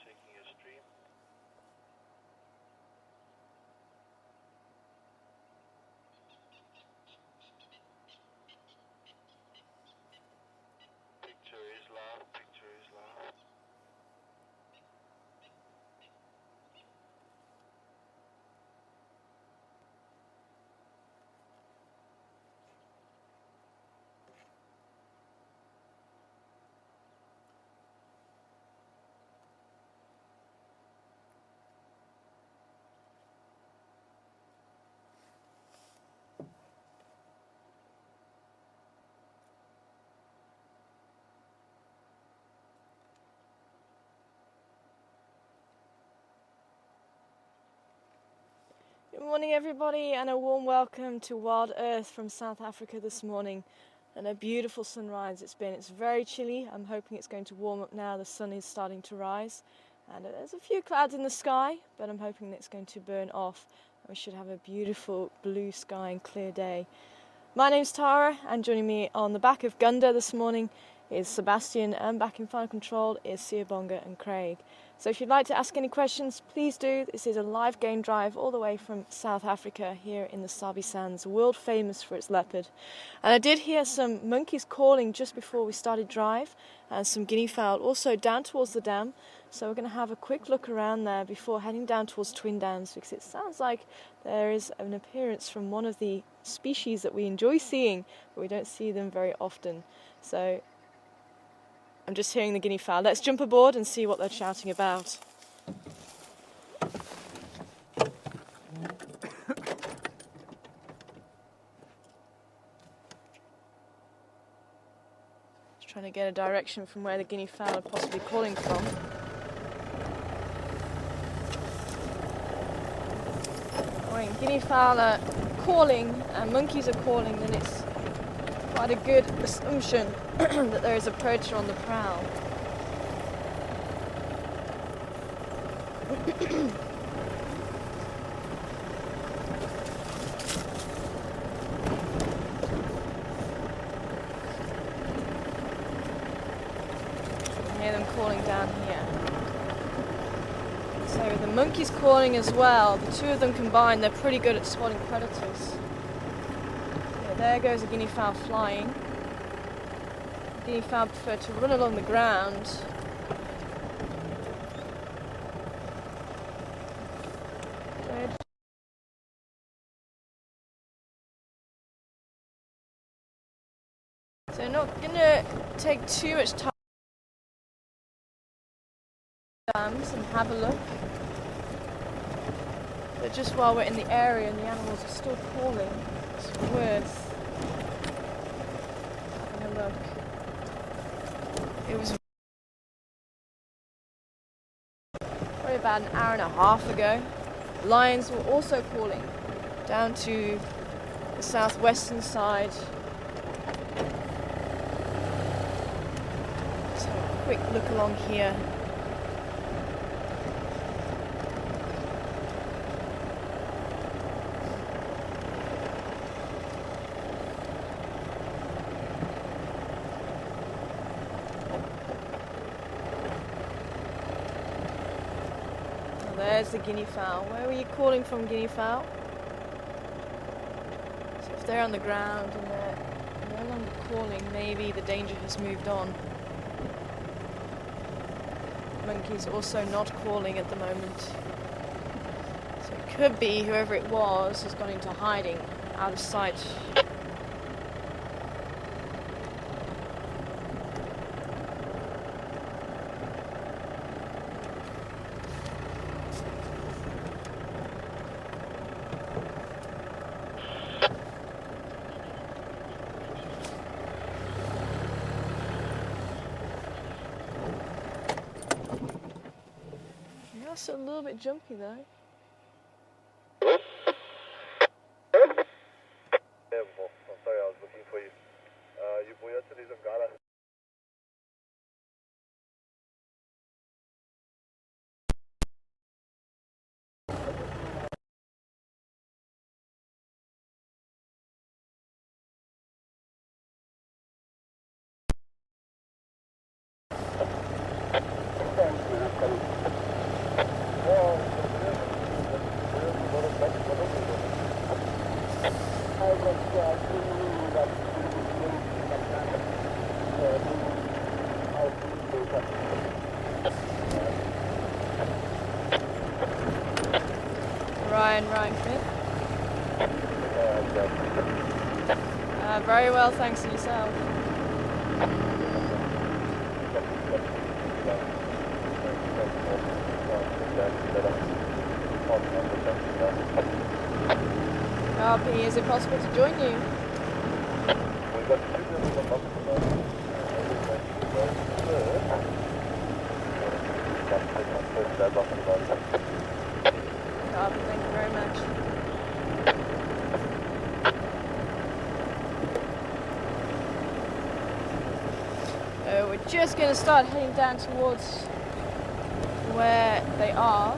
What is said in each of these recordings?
taking a stream. Picture is love, picture is love. Good morning everybody, and a warm welcome to Wild Earth from South Africa this morning, and a beautiful sunrise it's been. It's very chilly. I'm hoping it's going to warm up now. The sun is starting to rise and there's a few clouds in the sky, but I'm hoping that it's going to burn off and we should have a beautiful blue sky and clear day. My name's Tara, and joining me on the back of Gunda this morning is Sebastian, and back in final control is Siabonga and Craig. So if you'd like to ask any questions, please do. This is a live game drive all the way from South Africa here in the Sabi Sands, world famous for its leopard. And I did hear some monkeys calling just before we started drive, and some guinea fowl also down towards the dam. So we're going to have a quick look around there before heading down towards Twin Dams, because it sounds like there is an appearance from one of the species that we enjoy seeing, but we don't see them very often. So I'm just hearing the guinea fowl. Let's jump aboard and see what they're shouting about. Just trying to get a direction from where the guinea fowl are possibly calling from. When guinea fowl are calling and monkeys are calling, then it's quite a good assumption that there is a predator on the prowl. I hear them calling down here. So the monkeys calling as well. The two of them combined, they're pretty good at spotting predators. Yeah, there goes a guinea fowl flying. Guinea fowl prefer to run along the ground. So not going to take too much time and have a look. But just while we're in the area and the animals are still calling, it's worth having a look. It was probably about an hour and a half ago. Lions were also calling down to the southwestern side. So a quick look along here. There's the guinea fowl. Where were you calling from, guinea fowl? So if they're on the ground and they're no longer calling, maybe the danger has moved on. Monkey's also not calling at the moment. So it could be whoever it was has gone into hiding, out of sight. That's a little bit jumpy though. Yeah, well, I'm sorry, I was looking for you. You boy out to these Ngala. Ryan Smith. Very well, thanks, and yourself. Copy. Is it possible to join you? Copy, thank you very much. We're just going to start heading down towards where they are.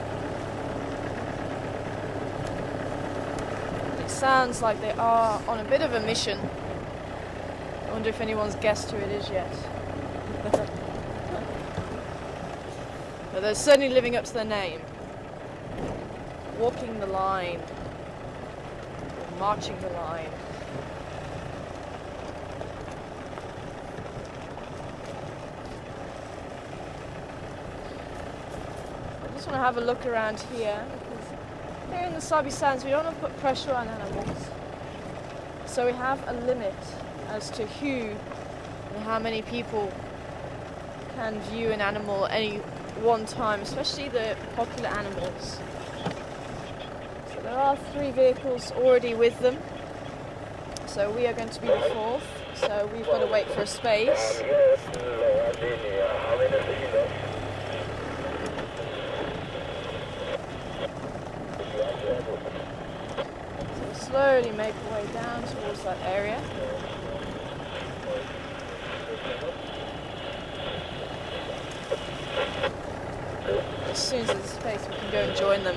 It sounds like they are on a bit of a mission. I wonder if anyone's guessed who it is yet. But they're certainly living up to their name. Walking the line. Or marching the line. I just want to have a look around here, because here in the Sabi Sands we don't want to put pressure on animals. So we have a limit as to who and how many people can view an animal at any one time, especially the popular animals. So there are 3 vehicles already with them. So we are going to be the 4th, so we've got to wait for a space. So we'll slowly make our way down towards that area. As soon as there's space, we can go and join them.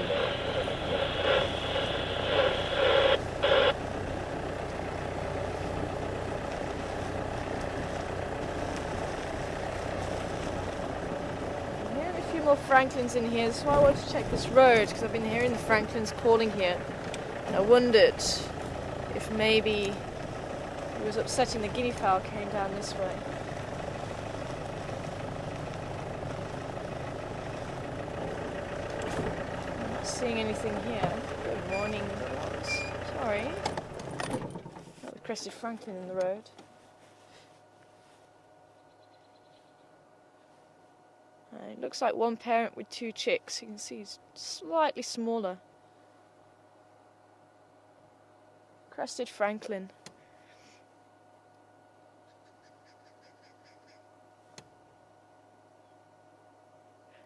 I'm hearing a few more Franklins in here, so I wanted to check this road, because I've been hearing the Franklins calling here, and I wondered if maybe it was upsetting the guinea fowl came down this way. Seeing anything here. Good morning. Sorry. Got the crested Franklin in the road. It looks like one parent with 2 chicks. You can see he's slightly smaller. Crested Franklin.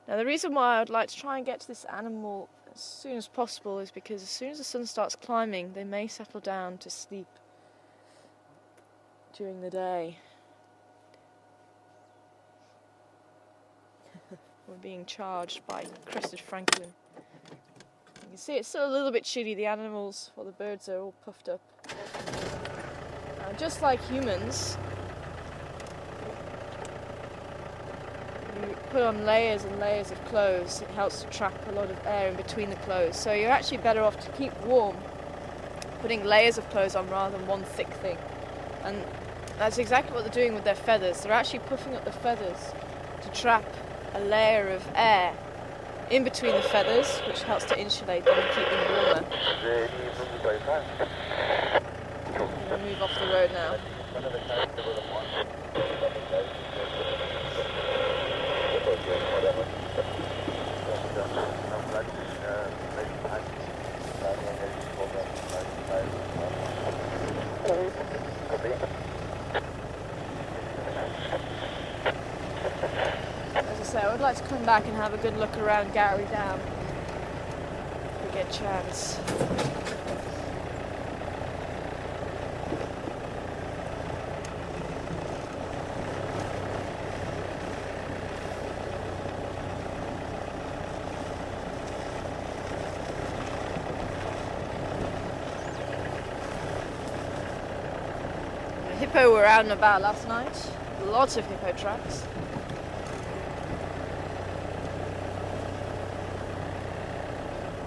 Now the reason why I'd like to try and get to this animal as soon as possible is because as soon as the sun starts climbing, they may settle down to sleep during the day. We're being charged by crested Franklin. You can see it's still a little bit chilly, the animals, while the birds are all puffed up. Just like humans, you put on layers and layers of clothes. It helps to trap a lot of air in between the clothes. So you're actually better off to keep warm putting layers of clothes on rather than one thick thing. And that's exactly what they're doing with their feathers. They're actually puffing up the feathers to trap a layer of air in between the feathers, which helps to insulate them and keep them warmer. I'm going to move off the road now. As I say, I would like to come back and have a good look around Gowrie Dam if we get a chance. Hippo were out and about last night. Lots of hippo tracks.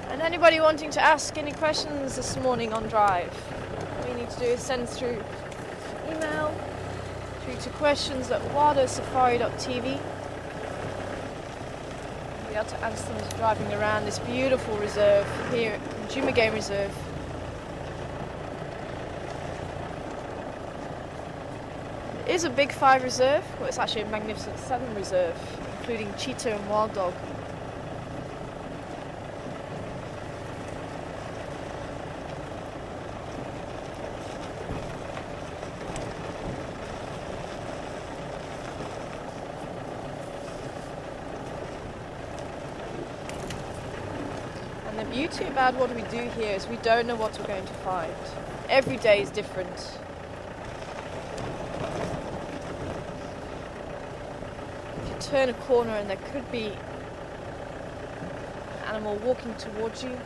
And anybody wanting to ask any questions this morning on Drive, all you need to do is send through email through to questions@wildearthsafari.tv, The Alto Anston is driving around this beautiful reserve here at Majingilane Reserve. It is a big 5 reserve, well it's actually a magnificent 7 reserve, including cheetah and wild dog. And the beauty about what we do here is we don't know what we're going to find. Every day is different. Turn a corner and there could be an animal walking towards you.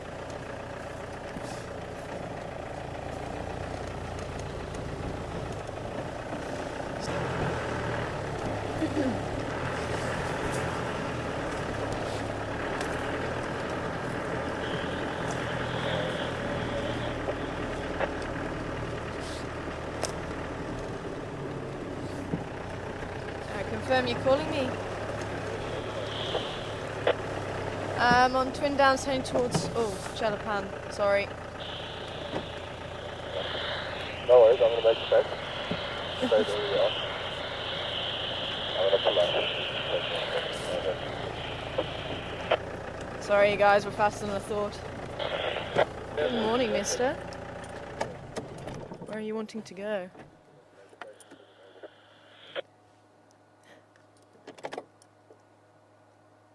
Confirm you're calling me. I'm on Twin Downs heading towards, Chalapan, sorry. No worries, I'm going to make a check. Stay where we are. I'm going to pull out. Sorry you guys, we're faster than I thought. Good morning, mister. Where are you wanting to go?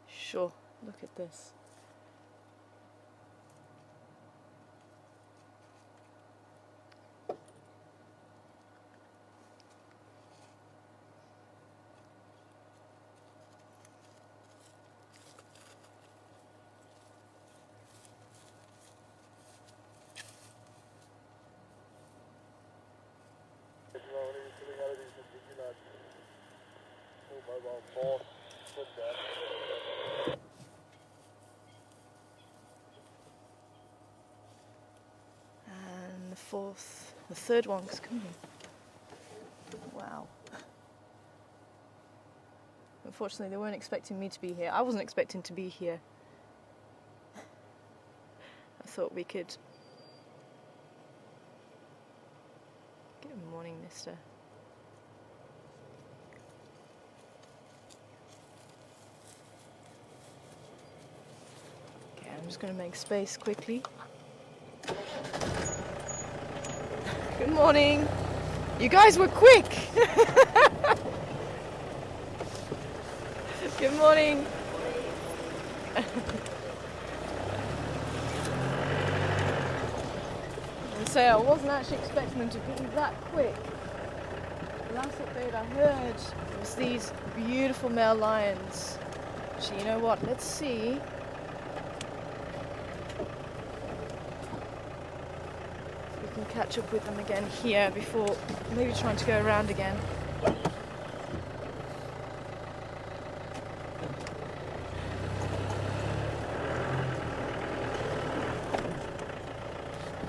Sure, look at this. And the third one's coming. Wow. Unfortunately, they weren't expecting me to be here. I wasn't expecting to be here. I thought we could... Good morning, mister. Okay, I'm just going to make space quickly. Good morning. You guys were quick. Good morning. And so I wasn't actually expecting them to be that quick. The last update I heard was these beautiful male lions. Actually, you know what? Let's see. Catch up with them again here before maybe trying to go around again.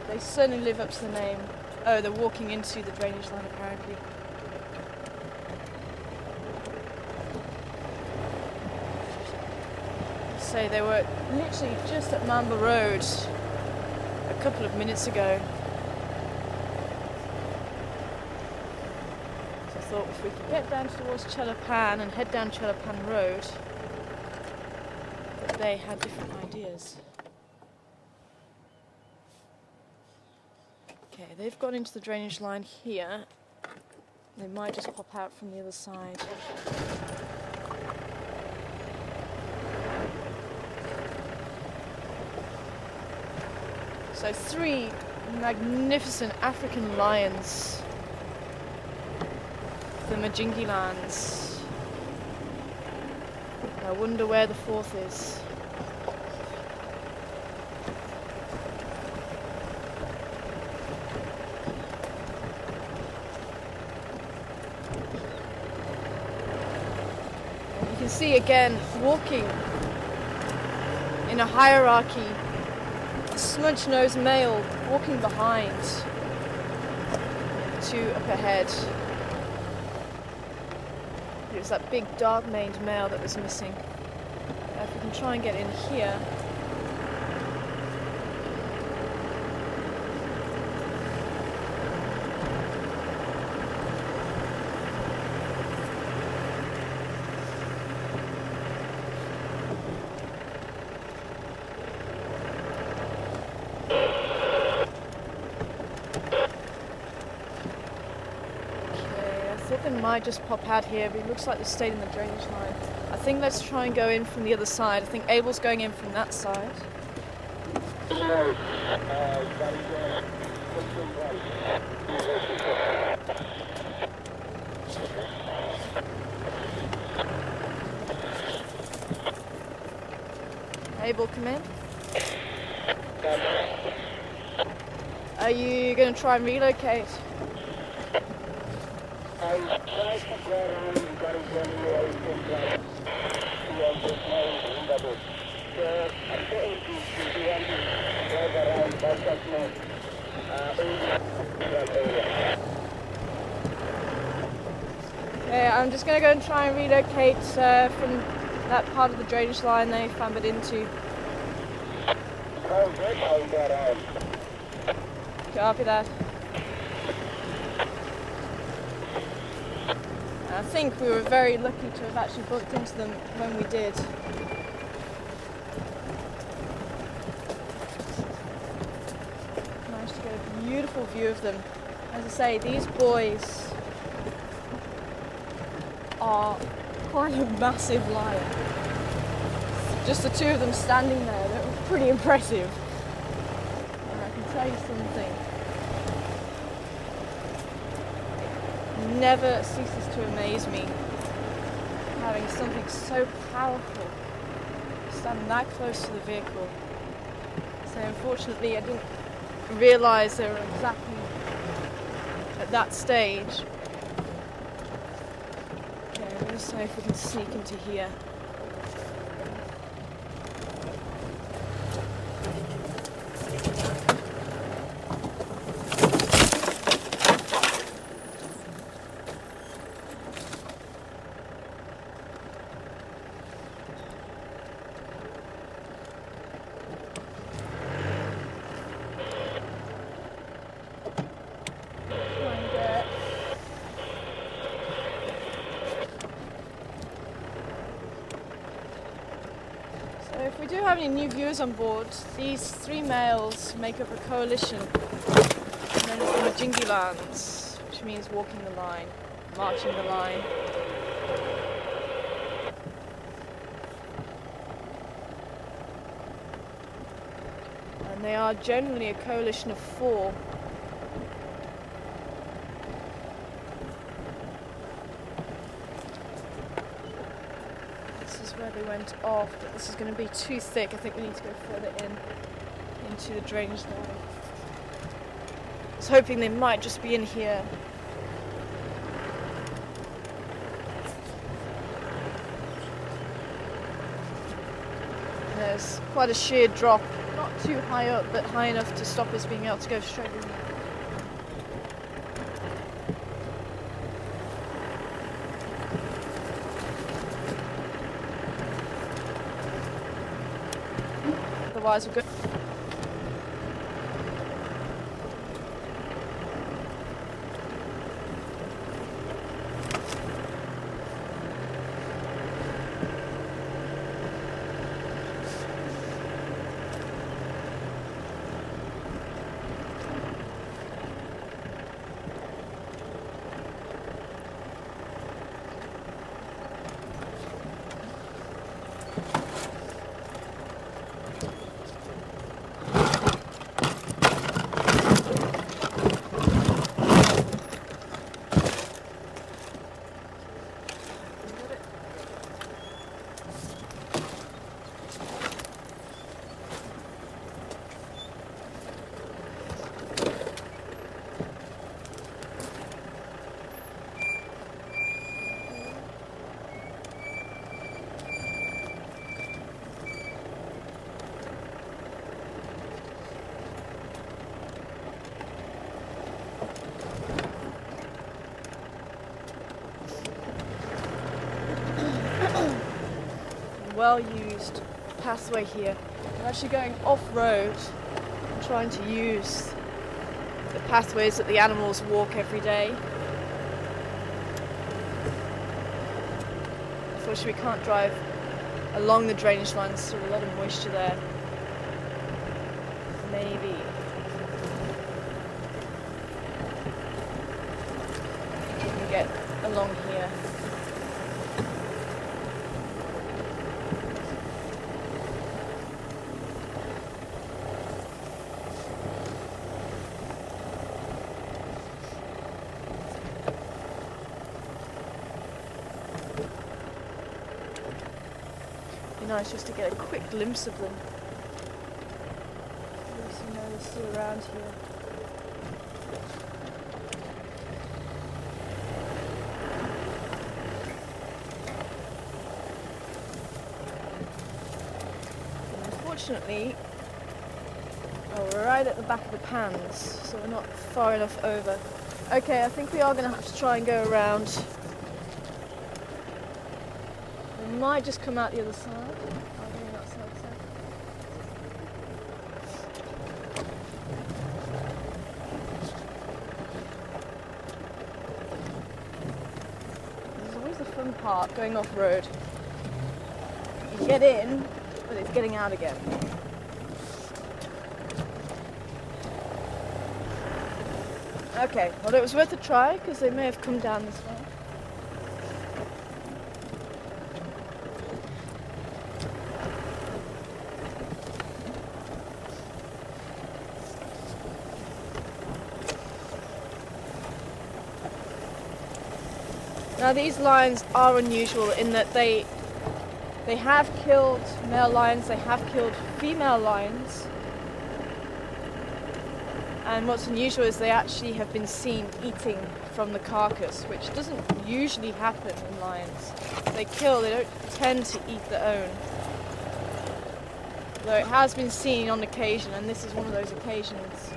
They certainly live up to the name. Oh, they're walking into the drainage line apparently. So they were literally just at Mamba Road a couple of minutes ago. I thought if we could get down towards Chalapan and head down Chalapan Road, that they had different ideas. Okay, they've got into the drainage line here. They might just pop out from the other side. So 3 magnificent African lions. The Majingilanes. I wonder where the 4th is. And you can see again walking in a hierarchy, a smudge-nosed male walking behind, 2 up ahead. It was that big dark-maned male that was missing. We can try and get in here. I thought they might just pop out here, but it looks like they stayed in the drainage line. I think let's try and go in from the other side. I think Abel's going in from that side. Abel, come in. Are you going to try and relocate? Okay, I'm just going to go and try and relocate from that part of the drainage line they found it into. Copy that. I think we were very lucky to have actually bumped into them when we did. Managed to get a beautiful view of them. As I say, these boys are quite a massive lion. Just the two of them standing there, they're pretty impressive. And I can tell you something. Never ceases to amaze me having something so powerful stand that close to the vehicle. So unfortunately I didn't realise they were exactly at that stage. Okay, I'm going to see if we can sneak into here. So if we do have any new viewers on board, these three males make up a coalition known as the Majingilanes, which means walking the line, marching the line. And they are generally a coalition of 4. This is where they went off, but this is going to be too thick. I think we need to go further into the drainage line. I was hoping they might just be in here. There's quite a sheer drop, not too high up, but high enough to stop us being able to go straight in. Otherwise we're good. Well used. pathway here. I'm actually going off-road and trying to use the pathways that the animals walk every day. Unfortunately, we can't drive along the drainage lines, there's a lot of moisture there. Maybe. We can get along here. Be nice just to get a quick glimpse of them. At least you know they're still around here. And unfortunately, we're right at the back of the pans, so we're not far enough over. Okay, I think we are going to have to try and go around. We might just come out the other side. I'll go that side. This is always the fun part, going off-road. You get in, but it's getting out again. Okay, well it was worth a try, because they may have come down this way. Now these lions are unusual in that they have killed male lions, they have killed female lions, and what's unusual is they actually have been seen eating from the carcass, which doesn't usually happen in lions. They kill, they don't tend to eat their own. Though it has been seen on occasion, and this is one of those occasions.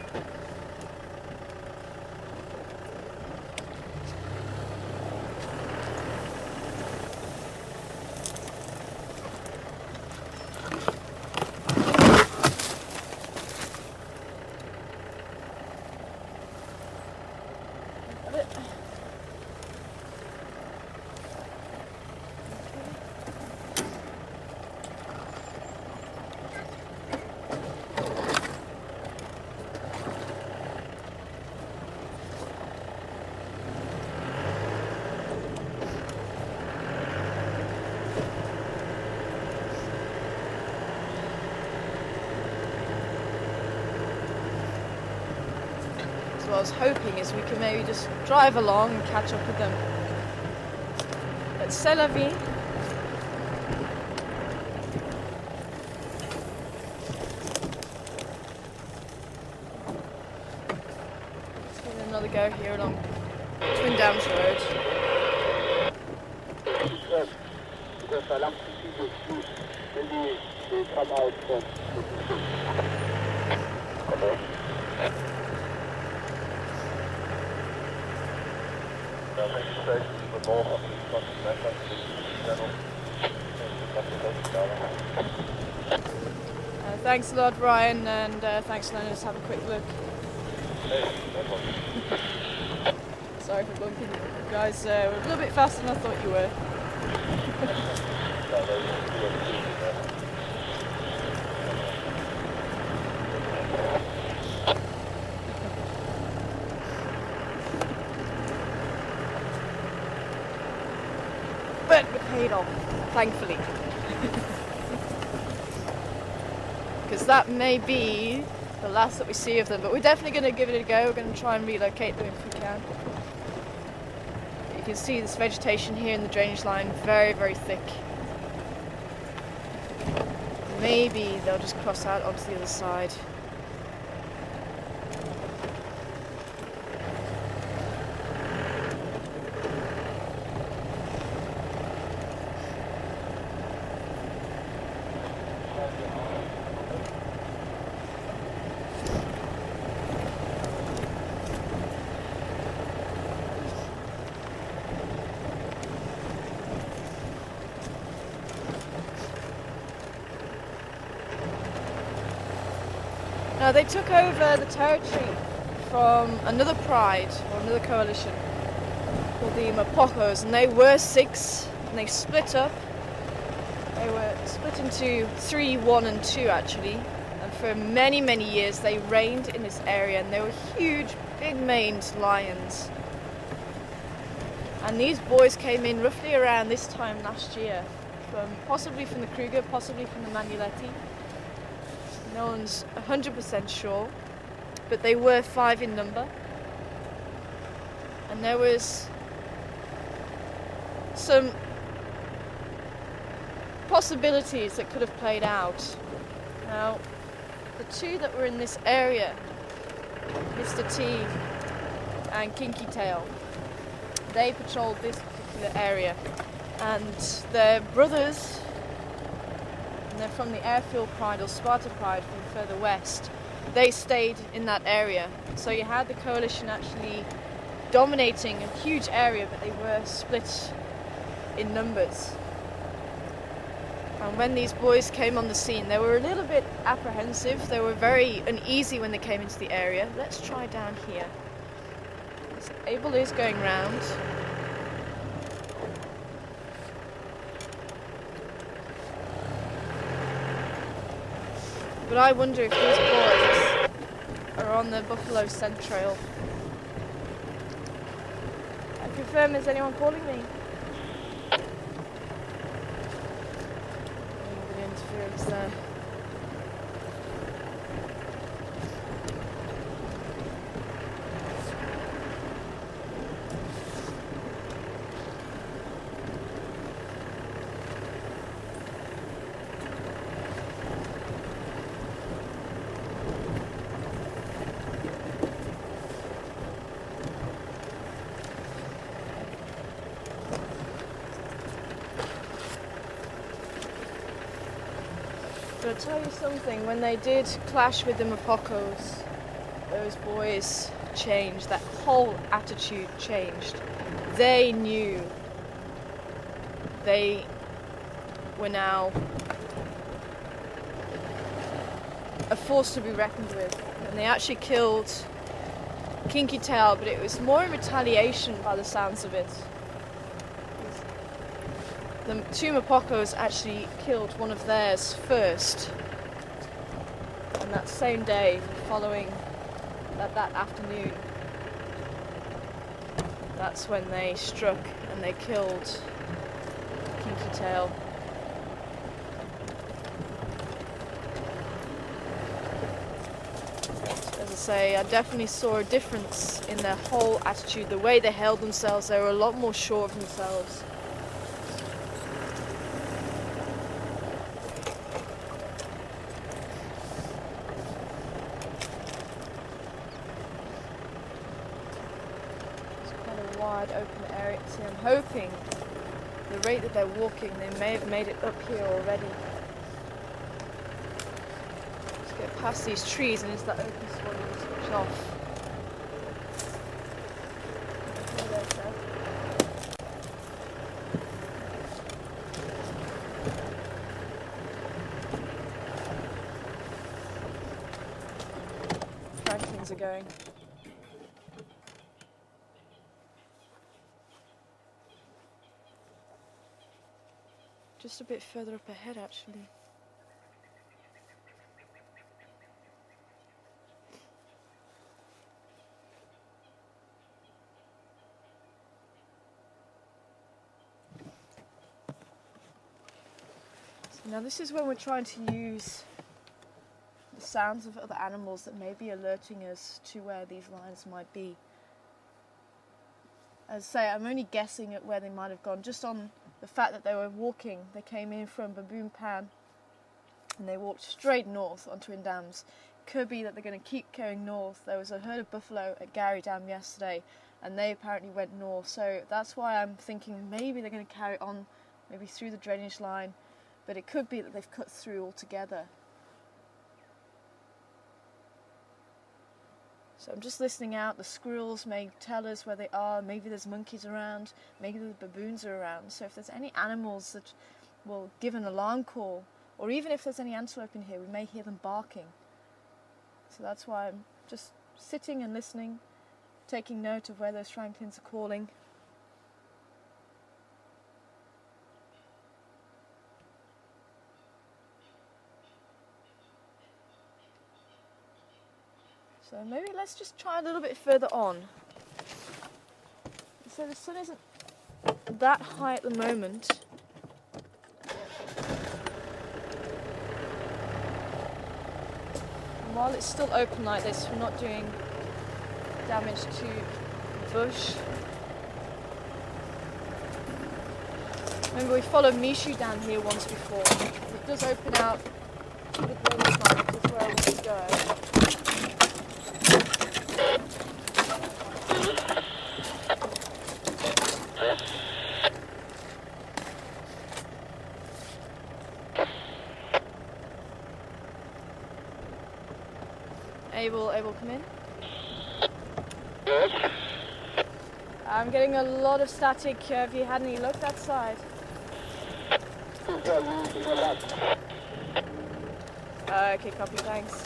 What I was hoping is we can maybe just drive along and catch up with them. But c'est la vie. Let's give it another go here along Twin Dams Road. Thanks a lot, Ryan, and thanks for letting us have a quick look. Sorry for bumping you guys. We're a little bit faster than I thought you were. But we paid off, thankfully. Because that may be the last that we see of them, but we're definitely going to give it a go. We're going to try and relocate them if we can. You can see this vegetation here in the drainage line, very, very thick. Maybe they'll just cross out onto the other side. Now they took over the territory from another pride or another coalition called the Mapocos, and they were 6, and they split up. They were split into 3, 1 and 2 actually, and for many, many years they reigned in this area, and they were huge, big-maned lions. And these boys came in roughly around this time last year, possibly from the Kruger, possibly from the Majingilane. No one's 100% sure, but they were 5 in number. And there was some possibilities that could have played out. Now, the 2 that were in this area, Mr. T and Kinky Tail, they patrolled this particular area, and their brothers, and they're from the Airfield Pride or Sparta Pride from further west, they stayed in that area. So you had the coalition actually dominating a huge area, but they were split in numbers. And when these boys came on the scene, they were a little bit apprehensive. They were very uneasy when they came into the area. Let's try down here. Abel is going round. But I wonder if these boys are on the buffalo scent trail. I confirm, is anyone calling me? A little bit of interference there. But I'll tell you something, when they did clash with the Mapocos, those boys changed, that whole attitude changed. They knew they were now a force to be reckoned with. And they actually killed Kinky Tail, but it was more in retaliation by the sounds of it. The 2 Mapocos actually killed one of theirs first, and that same day, following that afternoon, that's when they struck and they killed Kinky Tail. As I say, I definitely saw a difference in their whole attitude, the way they held themselves. They were a lot more sure of themselves. Wide open area. See, I'm hoping the rate that they're walking, they may have made it up here already. Just get past these trees and into that open spot and switch off. Okay, there, sir. Franklin's are going. Just a bit further up ahead, actually. So now this is when we're trying to use the sounds of other animals that may be alerting us to where these lions might be. As I say, I'm only guessing at where they might have gone, just on the fact that they were walking. They came in from Baboon Pan and they walked straight north onto Indams. Could be that they're going to keep going north. There was a herd of buffalo at Gary Dam yesterday and they apparently went north, so that's why I'm thinking maybe they're going to carry on, maybe through the drainage line, but it could be that they've cut through altogether. So I'm just listening out. The squirrels may tell us where they are. Maybe there's monkeys around. Maybe the baboons are around. So if there's any animals that will give an alarm call, or even if there's any antelope in here, we may hear them barking. So that's why I'm just sitting and listening, taking note of where those francolins are calling. So maybe let's just try a little bit further on. So the sun isn't that high at the moment. And while it's still open like this, we're not doing damage to the bush. Remember, we followed Mishu down here once before. It does open out to the drainage line, which is where I want to go. Able, come in. I'm getting a lot of static. Have you had any luck that side? Okay, copy, thanks.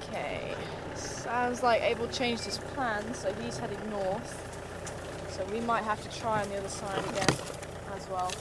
Okay, sounds like Abel changed his plan, so he's heading north. So we might have to try on the other side again as well.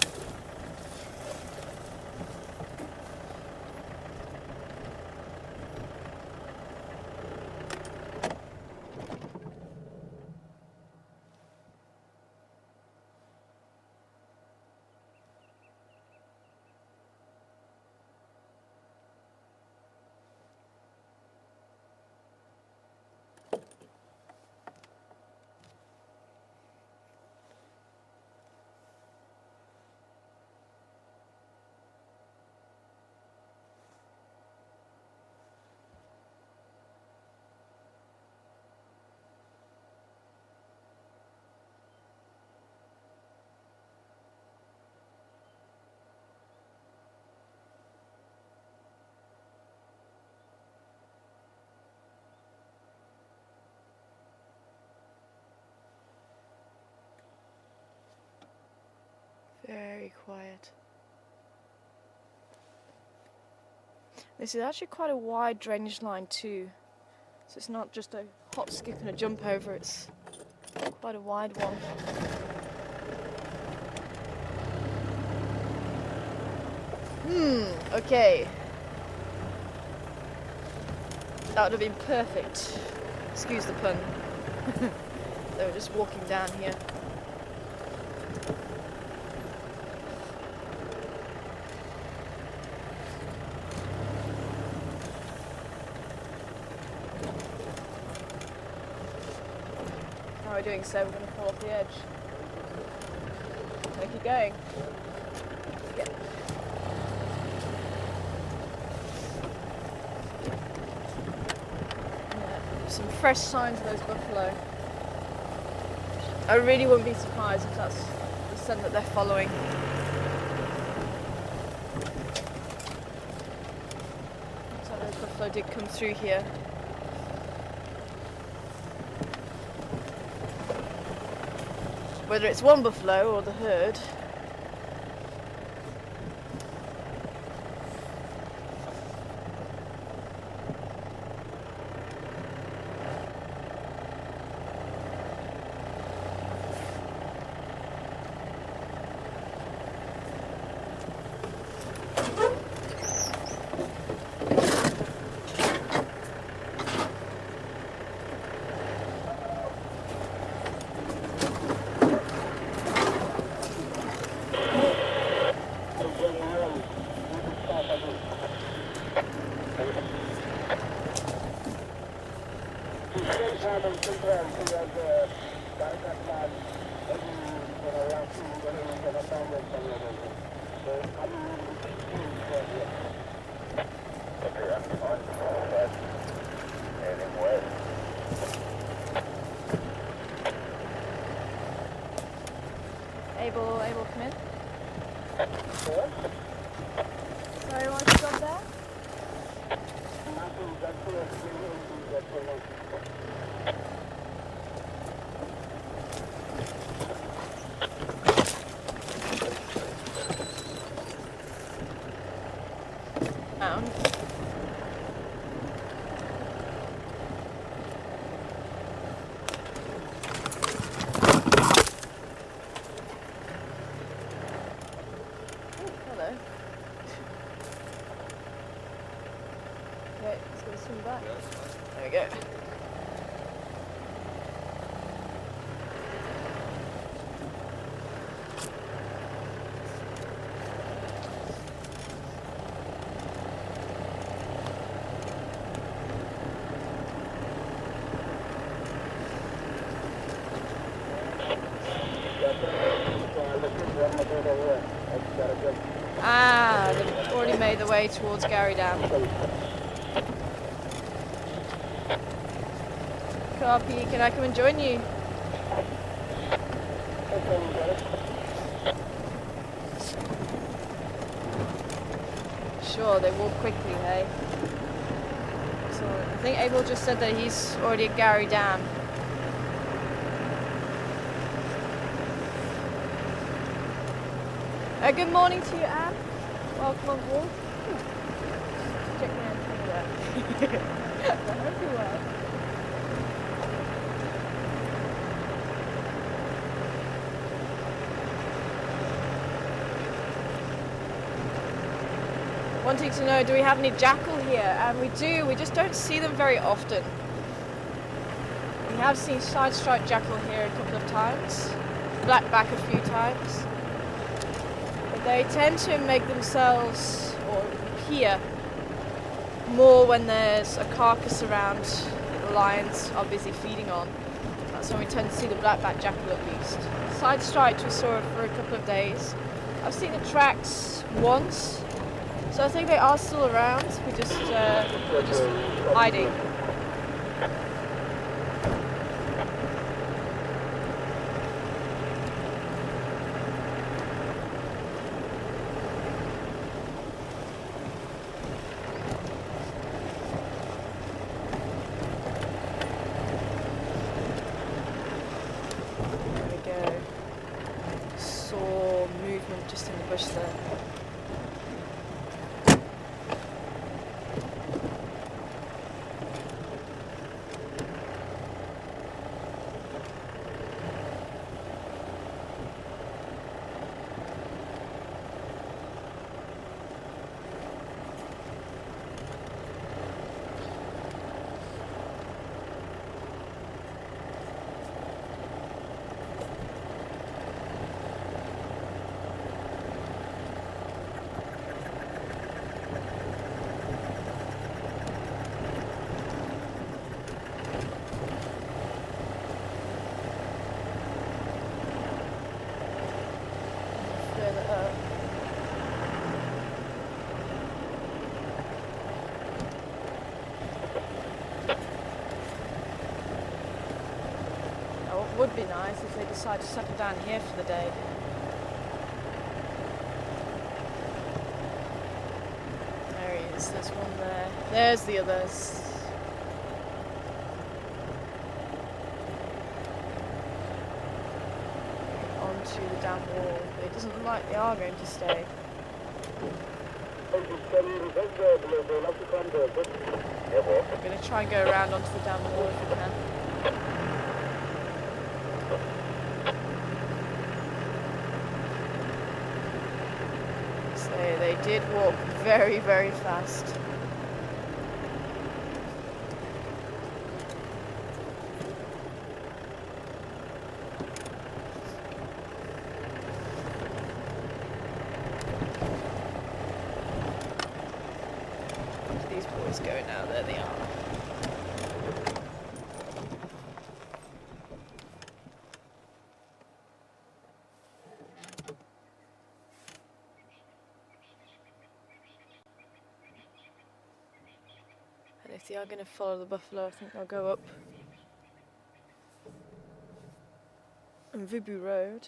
Very quiet. This is actually quite a wide drainage line too. So it's not just a hop, skip and a jump over, it's quite a wide one. Okay. That would have been perfect. Excuse the pun. They were just walking down here. How are we doing, so we're going to fall off the edge. Can I keep going? Yeah. Some fresh signs of those buffalo. I really wouldn't be surprised if that's the scent that they're following. Looks like those buffalo did come through here. Whether it's one buffalo or the herd. Able, come in. Sorry, want to stop there? Down. Hello. Okay, let's go swim back. There we go. Ah, they've already made their way towards Gary Dam. Copy, can I come and join you? Sure, they walk quickly, hey? So I think Abel just said that he's already at Gary Dam. Good morning to you, Anne. Welcome on board. Check my antenna there. I hope you're well. Wanting to know, do we have any jackal here? And we do, we just don't see them very often. We have seen side-striped jackal here a couple of times, blackback a few times. But they tend to make themselves, or appear, more when there's a carcass around that the lions are busy feeding on. That's when we tend to see the blackback jackal at least. Side-striped, we saw it for a couple of days. I've seen the tracks once. So I think they are still around, we're just hiding. There we go. Saw movement just in the bush there. Would be nice if they decide to settle down here for the day. There he is, there's one there. There's the others. Onto the dam wall. It doesn't look like they are going to stay. We're going to try and go around onto the dam wall if we can. They did walk very, very fast. Where do these boys go now? There they are. If they are going to follow the buffalo, I think they'll go up on Vibu Road.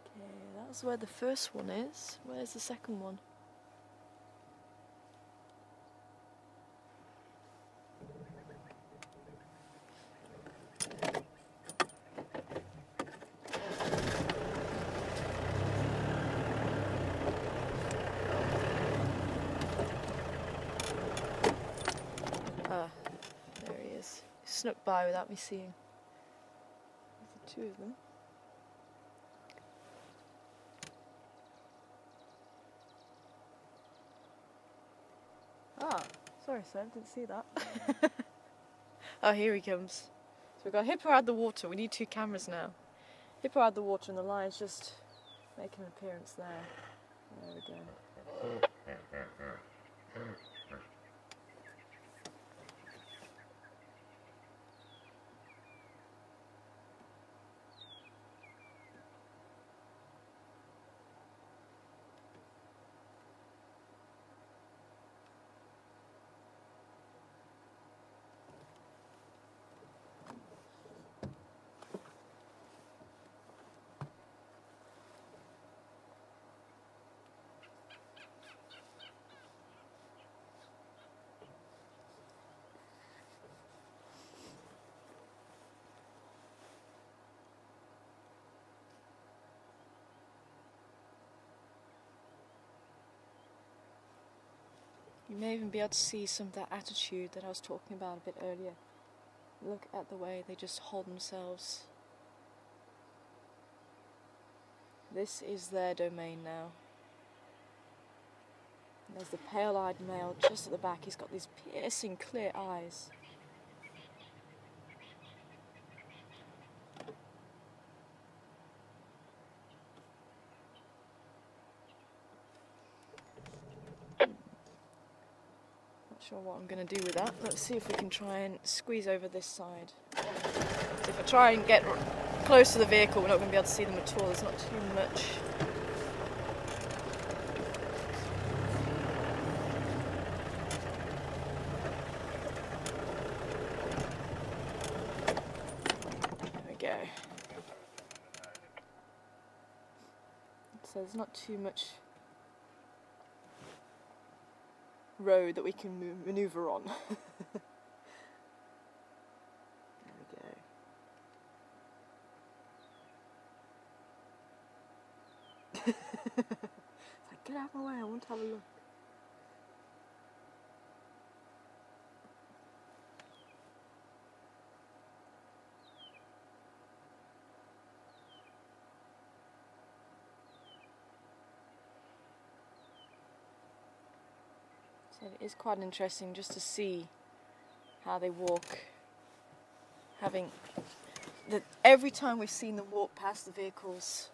Okay, that's where the first one is. Where's the second one? snuck by without me seeing. There's the two of them. Ah, sorry sir, didn't see that. Oh, here he comes. So we've got Hippo out of the water. We need 2 cameras now. Hippo out of the water and the lion's just making an appearance there. There we go. You may even be able to see some of that attitude that I was talking about a bit earlier. Look at the way they just hold themselves. This is their domain now. And there's the pale-eyed male just at the back. He's got these piercing, clear eyes. Not sure what I'm going to do with that. Let's see if we can try and squeeze over this side. So if I try and get close to the vehicle, we're not going to be able to see them at all. There's not too much. There we go. So there's not too much road that we can maneuver on. There we go. It's like, get out of my way, I want to have a look. So it is quite interesting just to see how they walk. Every time we've seen them walk past the vehicles,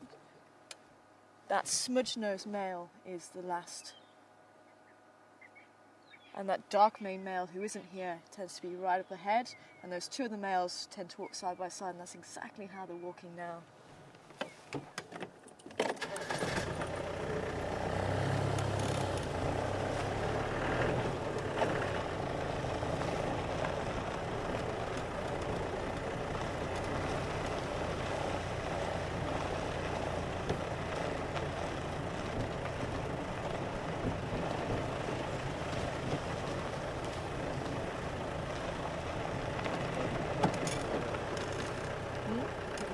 that smudge-nosed male is the last. And that dark maned male who isn't here tends to be right up ahead, and those 2 of the males tend to walk side by side, and that's exactly how they're walking now.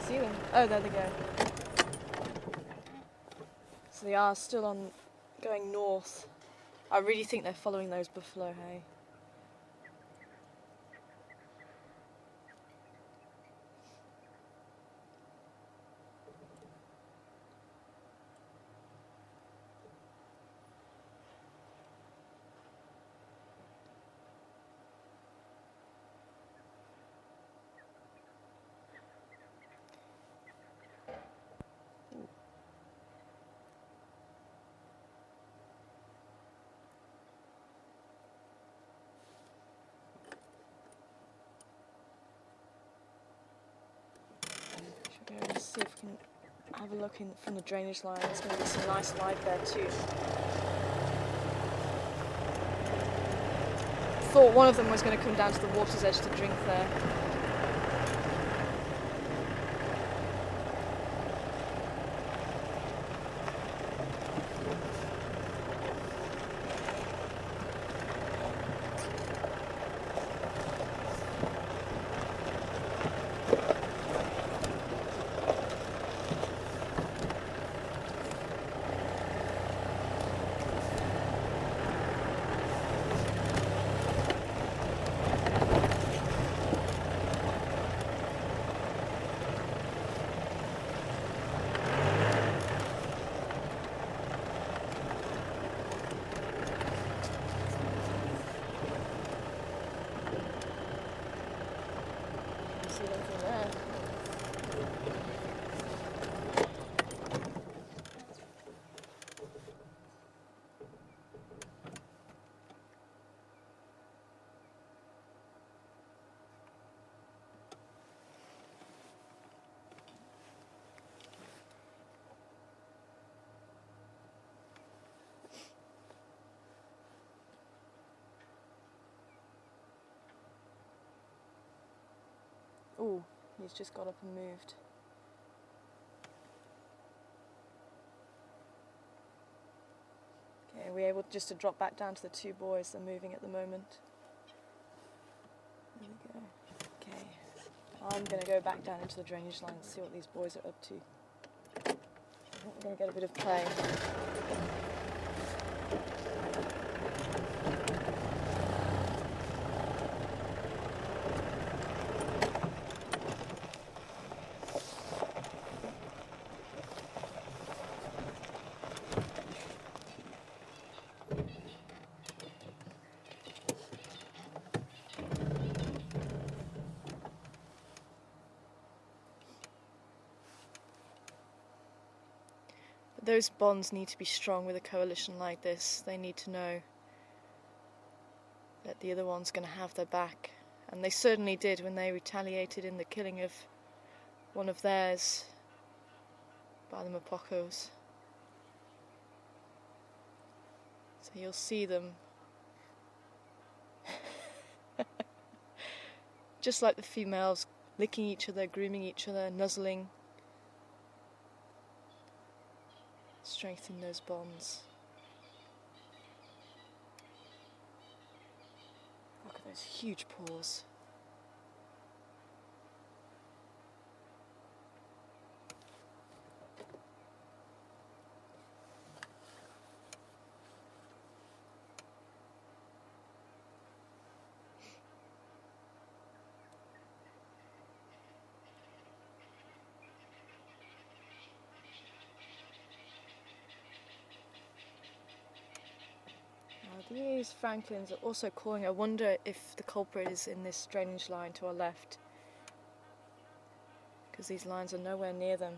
See them? Oh, there they go. So they are still going north. I really think they're following those buffalo, hey? Let's see if we can have a look from the drainage line. There's going to be some nice life there too. Thought one of them was going to come down to the water's edge to drink there. Ooh, he's just got up and moved. Okay, we're able just to drop back down to the two boys. They're moving at the moment. There we go. Okay, I'm going to go back down into the drainage line and see what these boys are up to. I think we're going to get a bit of play. Those bonds need to be strong with a coalition like this. They need to know that the other one's going to have their back. And they certainly did when they retaliated in the killing of one of theirs by the Mapocos. So you'll see them just like the females, licking each other, grooming each other, nuzzling, strengthening those bonds. Look at those huge paws. These francolins are also calling. I wonder if the culprit is in this drainage line to our left, because these lines are nowhere near them.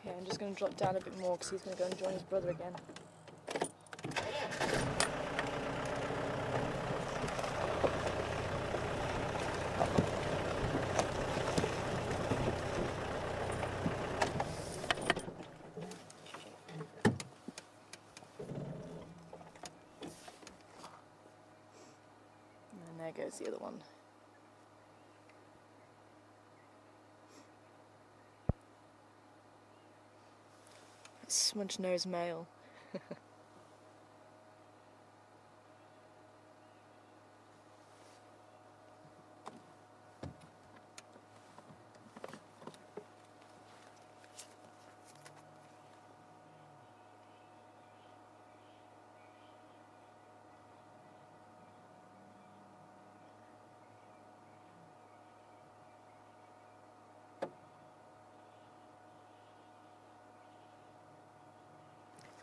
Okay, I'm just going to drop down a bit more because he's going to go and join his brother again. And there goes the other one. Smudge-nosed male.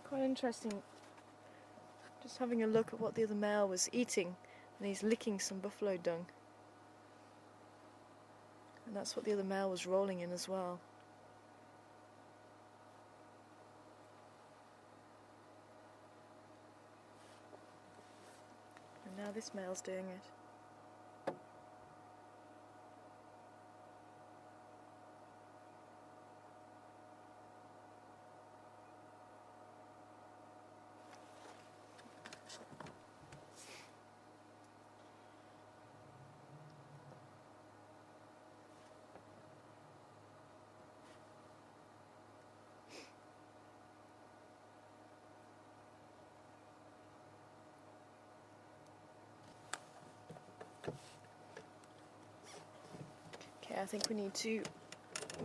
Quite interesting, just having a look at what the other male was eating, and he's licking some buffalo dung, and that's what the other male was rolling in as well. And now this male's doing it. Okay, I think we need to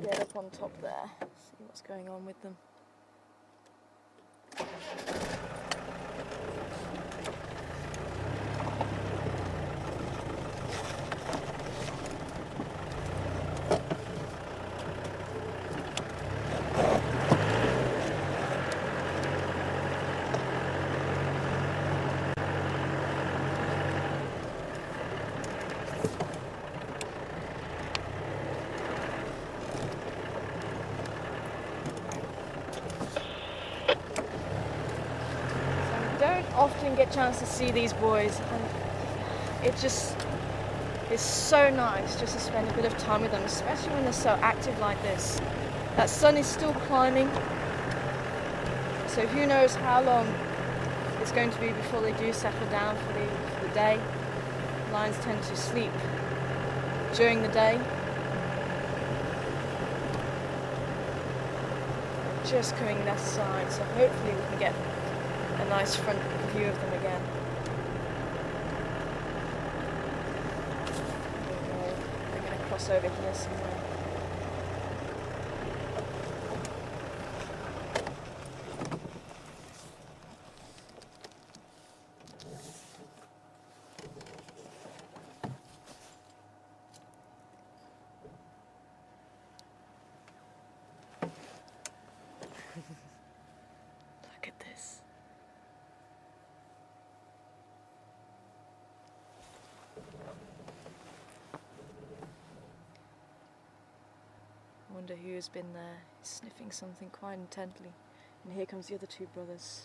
get up on top there, see what's going on with them. didn't get a chance to see these boys, and it just is so nice just to spend a bit of time with them, especially when they're so active like this. That sun is still climbing, so who knows how long it's going to be before they do settle down for the day. Lions tend to sleep during the day. Just coming left side, so hopefully we can get a nice front view of them again. They're going to cross over here somewhere. Look at this. I wonder who's been there, sniffing something quite intently. And here comes the other two brothers.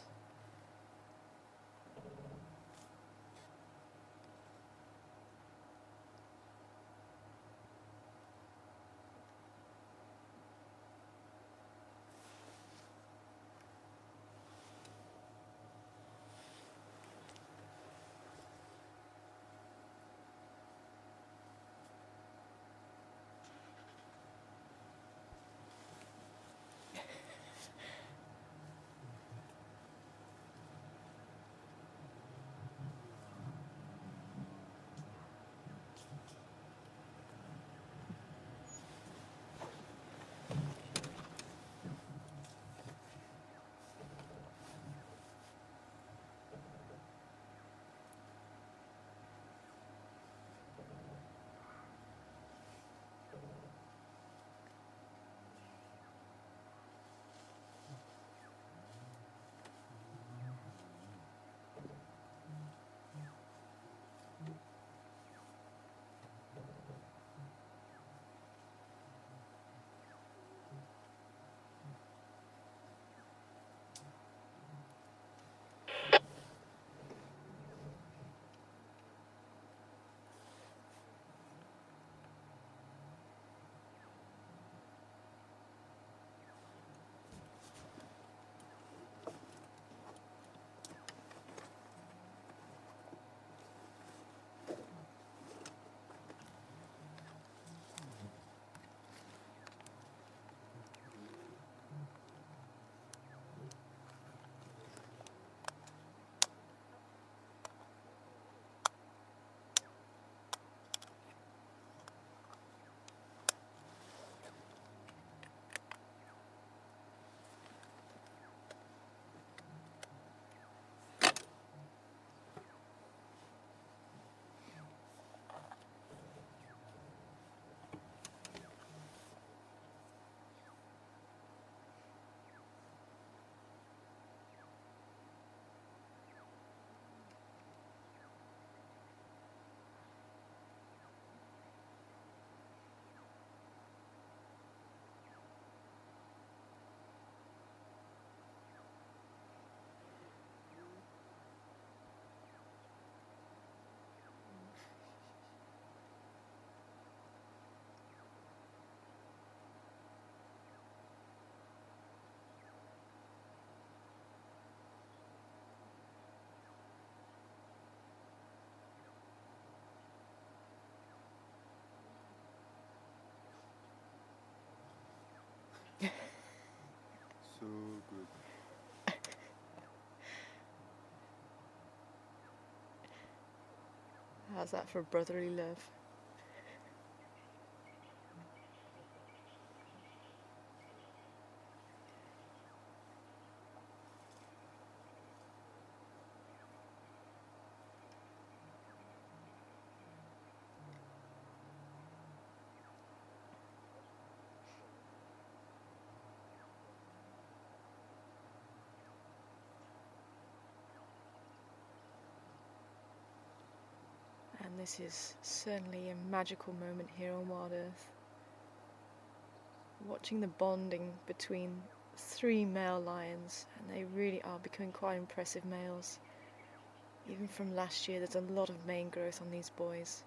So good. How's that for brotherly love? And this is certainly a magical moment here on Wild Earth. Watching the bonding between 3 male lions, and they really are becoming quite impressive males. Even from last year, there's a lot of mane growth on these boys.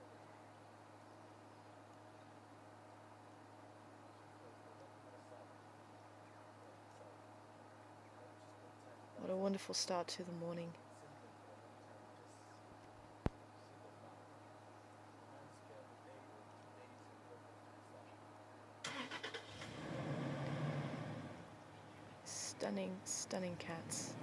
What a wonderful start to the morning. Stunning, stunning cats.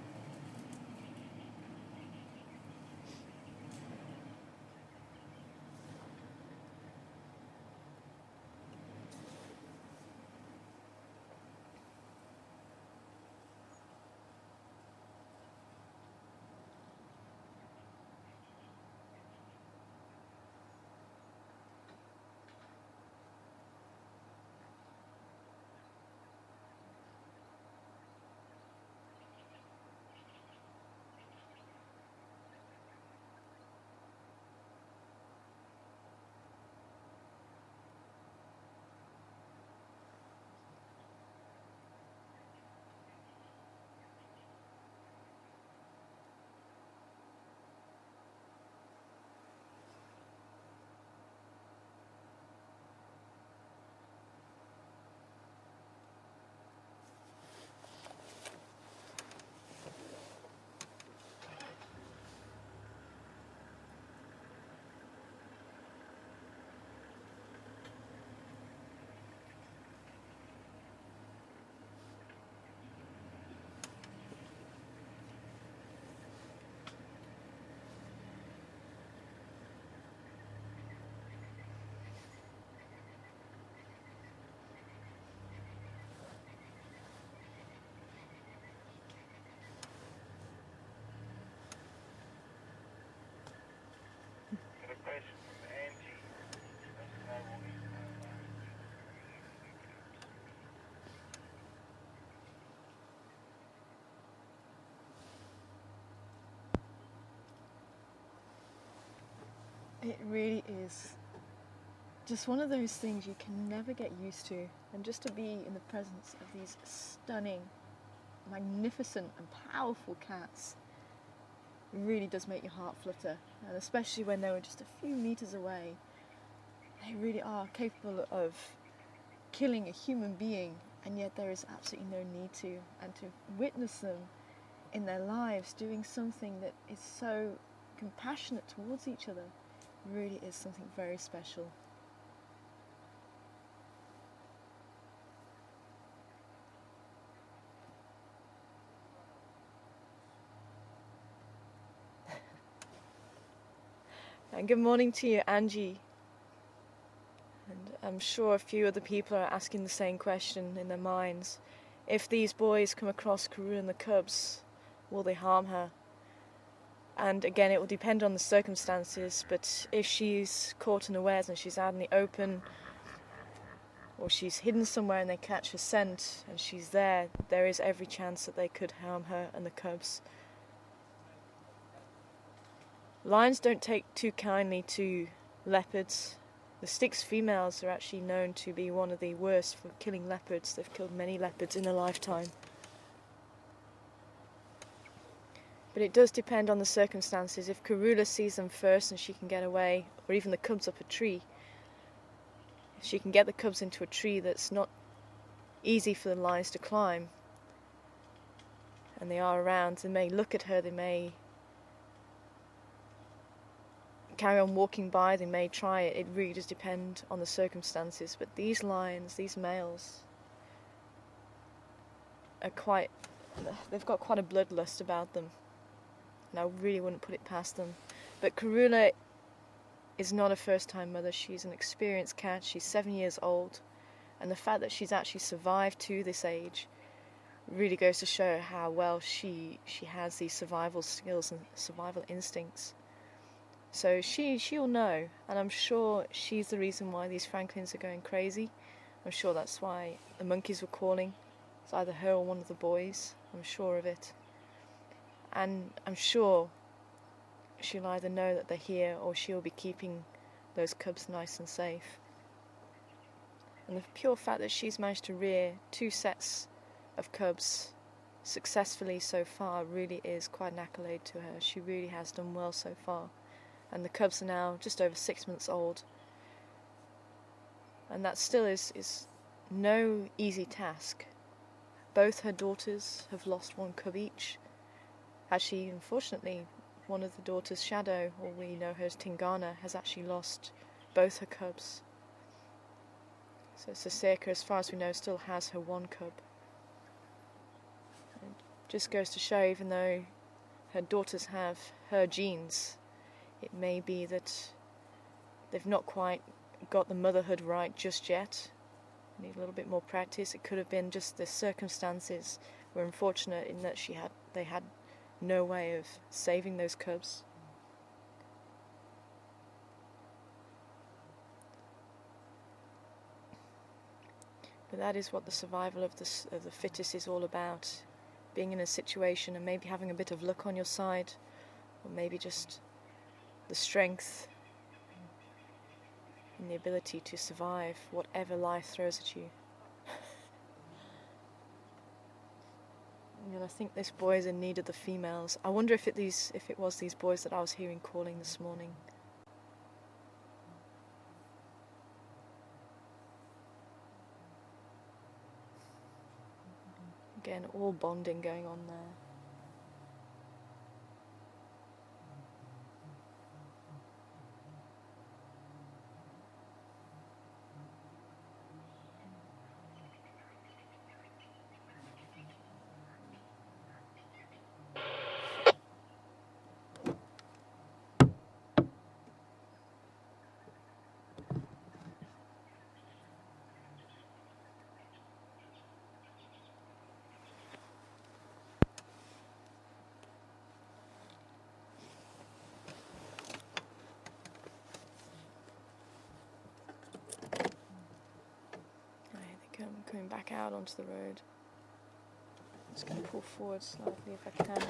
It really is just one of those things you can never get used to, and just to be in the presence of these stunning, magnificent and powerful cats really does make your heart flutter, and especially when they were just a few meters away. They really are capable of killing a human being, and yet there is absolutely no need to, and to witness them in their lives doing something that is so compassionate towards each other really is something very special. And good morning to you, Angie. And I'm sure a few other people are asking the same question in their minds. If these boys come across Karuna and the cubs, will they harm her? And again, it will depend on the circumstances, but if she's caught unawares and she's out in the open, or she's hidden somewhere and they catch her scent and she's there, there is every chance that they could harm her and the cubs. Lions don't take too kindly to leopards. The Styx females are actually known to be one of the worst for killing leopards. They've killed many leopards in their lifetime. But it does depend on the circumstances. If Karula sees them first and she can get away, or even the cubs up a tree, if she can get the cubs into a tree that's not easy for the lions to climb, and they are around, they may look at her, they may carry on walking by, they may try it. It really does depend on the circumstances. But these lions, these males, they've got quite a bloodlust about them, and I really wouldn't put it past them. But Karuna is not a first-time mother. She's an experienced cat. She's 7 years old, and the fact that she's actually survived to this age really goes to show how well she has these survival skills and survival instincts. So she'll know, and I'm sure she's the reason why these francolins are going crazy. I'm sure that's why the monkeys were calling. It's either her or one of the boys. I'm sure of it. And I'm sure she'll either know that they're here, or she'll be keeping those cubs nice and safe. And the pure fact that she's managed to rear 2 sets of cubs successfully so far really is quite an accolade to her. She really has done well so far. And the cubs are now just over 6 months old. And that still is no easy task. Both her daughters have lost one cub each. Actually, unfortunately, one of the daughters, Shadow, or we know her as Tingana, has actually lost both her cubs. So Saseka, as far as we know, still has her one cub. It just goes to show, even though her daughters have her genes, it may be that they've not quite got the motherhood right just yet. Need a little bit more practice. It could have been just the circumstances were unfortunate in that they had no way of saving those cubs. But that is what the survival of the fittest is all about. Being in a situation and maybe having a bit of luck on your side, or maybe just the strength and the ability to survive whatever life throws at you. And I think this boy is in need of the females. I wonder if it was these boys that I was hearing calling this morning. Again, all bonding going on there. I'm coming back out onto the road. I'm just going to pull forward slightly if I can.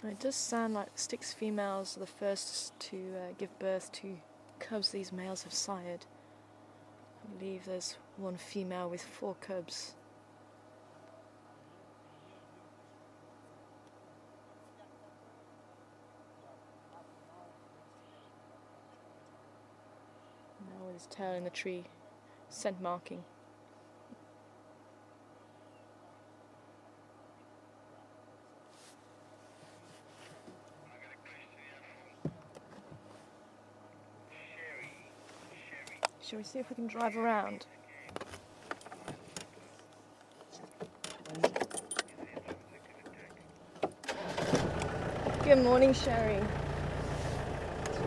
It does sound like the Styx females are the first to give birth to cubs these males have sired. I believe there's one female with 4 cubs. Now with his tail in the tree, scent marking. Shall we see if we can drive around? Good morning, Sherry.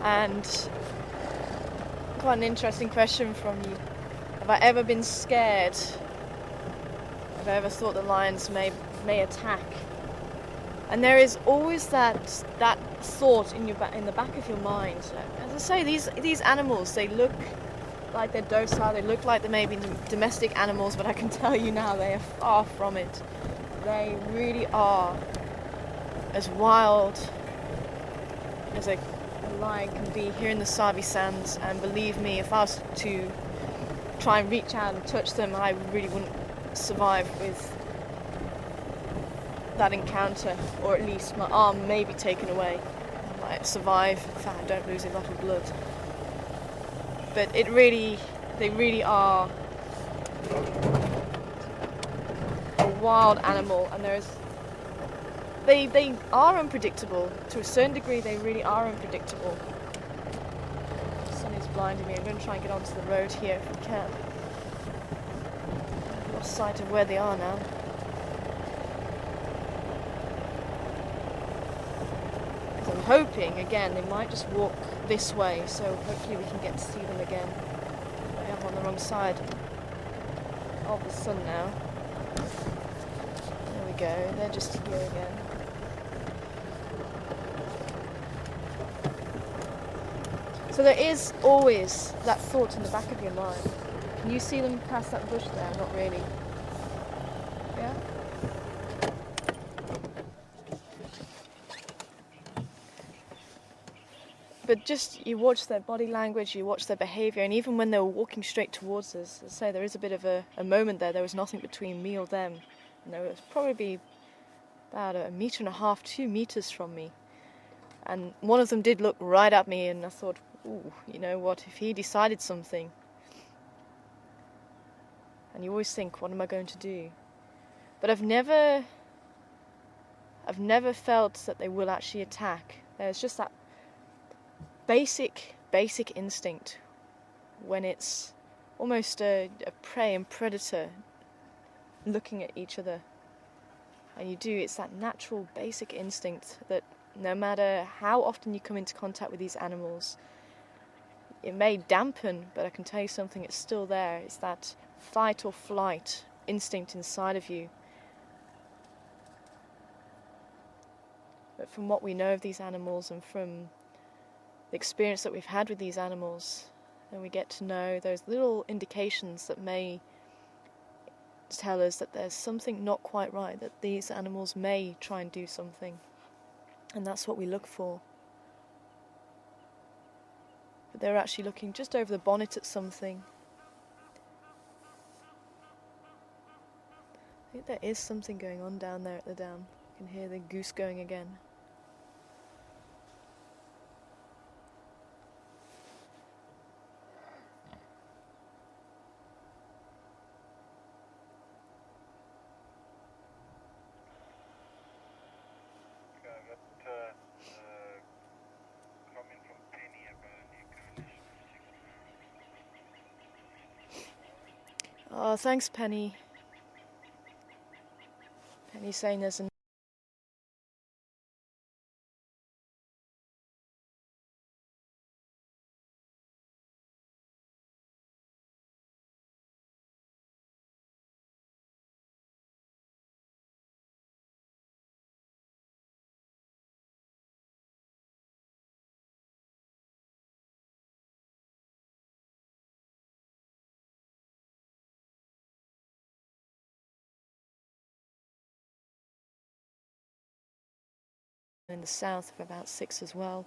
And quite an interesting question from you. Have I ever been scared? Have I ever thought the lions may attack? And there is always that thought in the back of your mind. As I say, these animals, they look like they're docile, they look like they may be domestic animals, but I can tell you now they are far from it. They really are as wild as a lion can be here in the Sabi Sands, and believe me, if I was to try and reach out and touch them, I really wouldn't survive with that encounter, or at least my arm may be taken away. I might survive if I don't lose a lot of blood. But they really are a wild animal, and they are unpredictable. To a certain degree, they really are unpredictable. The sun is blinding me. I'm going to try and get onto the road here if we can. I've lost sight of where they are now. I'm hoping, again, they might just walk this way, so hopefully we can get to see them again. I am on the wrong side of the sun now. There we go, they're just here again. So there is always that thought in the back of your mind. Can you see them past that bush there? Not really. Yeah? But just, you watch their body language, you watch their behaviour, and even when they were walking straight towards us, as I say, there is a bit of a moment there was nothing between me or them. And there was probably about 1.5 meters, 2 meters from me. And one of them did look right at me, and I thought, ooh, you know what, if he decided something. And you always think, what am I going to do? But I've never felt that they will actually attack. There's just that basic instinct when it's almost a prey and predator looking at each other. And it's that natural basic instinct that no matter how often you come into contact with these animals, it may dampen, but I can tell you something, it's still there. It's that fight or flight instinct inside of you. But from what we know of these animals and from the experience that we've had with these animals, and we get to know those little indications that may tell us that there's something not quite right, that these animals may try and do something. And that's what we look for. But they're actually looking just over the bonnet at something. I think there is something going on down there at the dam. You can hear the goose going again. Oh, thanks, Penny. Penny's saying there's an in the south of about 6 as well.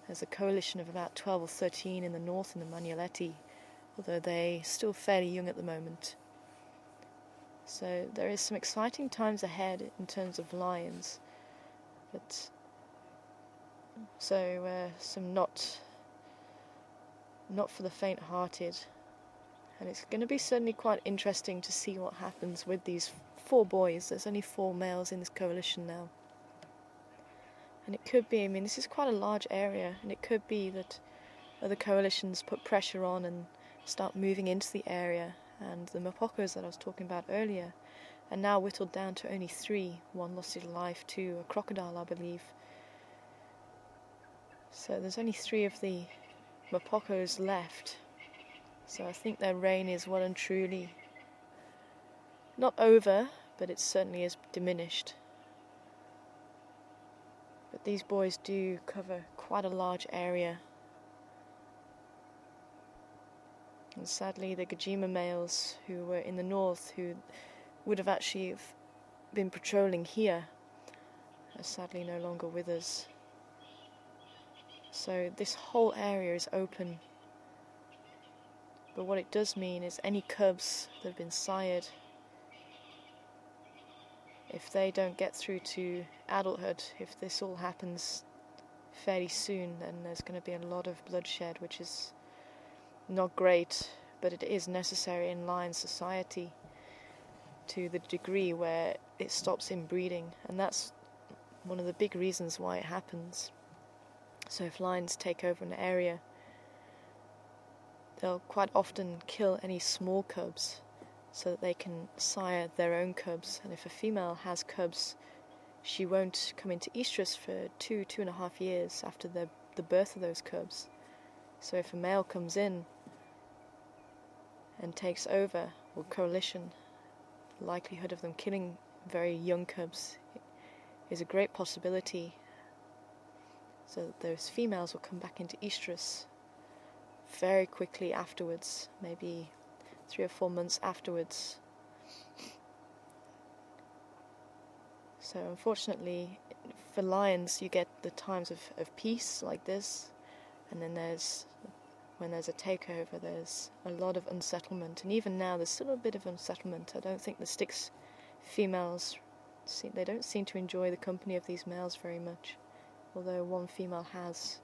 There's a coalition of about 12 or 13 in the north in the Majingilane, although they're still fairly young at the moment. So there is some exciting times ahead in terms of lions, but some not for the faint-hearted. And it's going to be certainly quite interesting to see what happens with these 4 boys. There's only 4 males in this coalition now. And it could be, this is quite a large area, and it could be that other coalitions put pressure on and start moving into the area, and the mapokos that I was talking about earlier are now whittled down to only 3. One lost his life to a crocodile, I believe. So there's only 3 of the mapokos left. So I think their reign is well and truly not over, but it certainly is diminished. But these boys do cover quite a large area. And sadly, the Gajima males who were in the north, who would have actually been patrolling here, are sadly no longer with us. So this whole area is open. But what it does mean is any cubs that have been sired if they don't get through to adulthood, if this all happens fairly soon, then there's going to be a lot of bloodshed, which is not great, but it is necessary in lion society to the degree where it stops inbreeding, and that's one of the big reasons why it happens. So if lions take over an area, they'll quite often kill any small cubs so that they can sire their own cubs, and if a female has cubs, she won't come into estrus for 2.5 years after the birth of those cubs. So if a male comes in and takes over, or coalition, the likelihood of them killing very young cubs is a great possibility, so that those females will come back into estrus very quickly afterwards, maybe 3 or 4 months afterwards. So unfortunately for lions, you get the times of peace like this, and then when there's a takeover, there's a lot of unsettlement, and even now there's still a bit of unsettlement. I don't think the Styx females, they don't seem to enjoy the company of these males very much, although one female has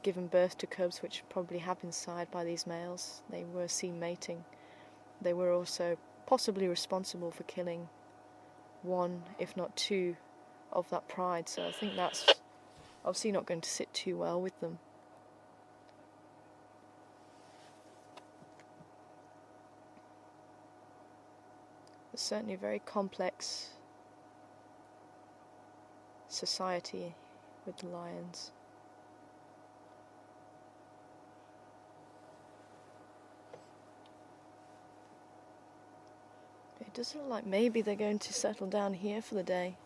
given birth to cubs which probably have been sired by these males. They were seen mating. They were also possibly responsible for killing 1, if not 2, of that pride, so I think that's obviously not going to sit too well with them. It's certainly a very complex society with the lions. It does look like maybe they're going to settle down here for the day.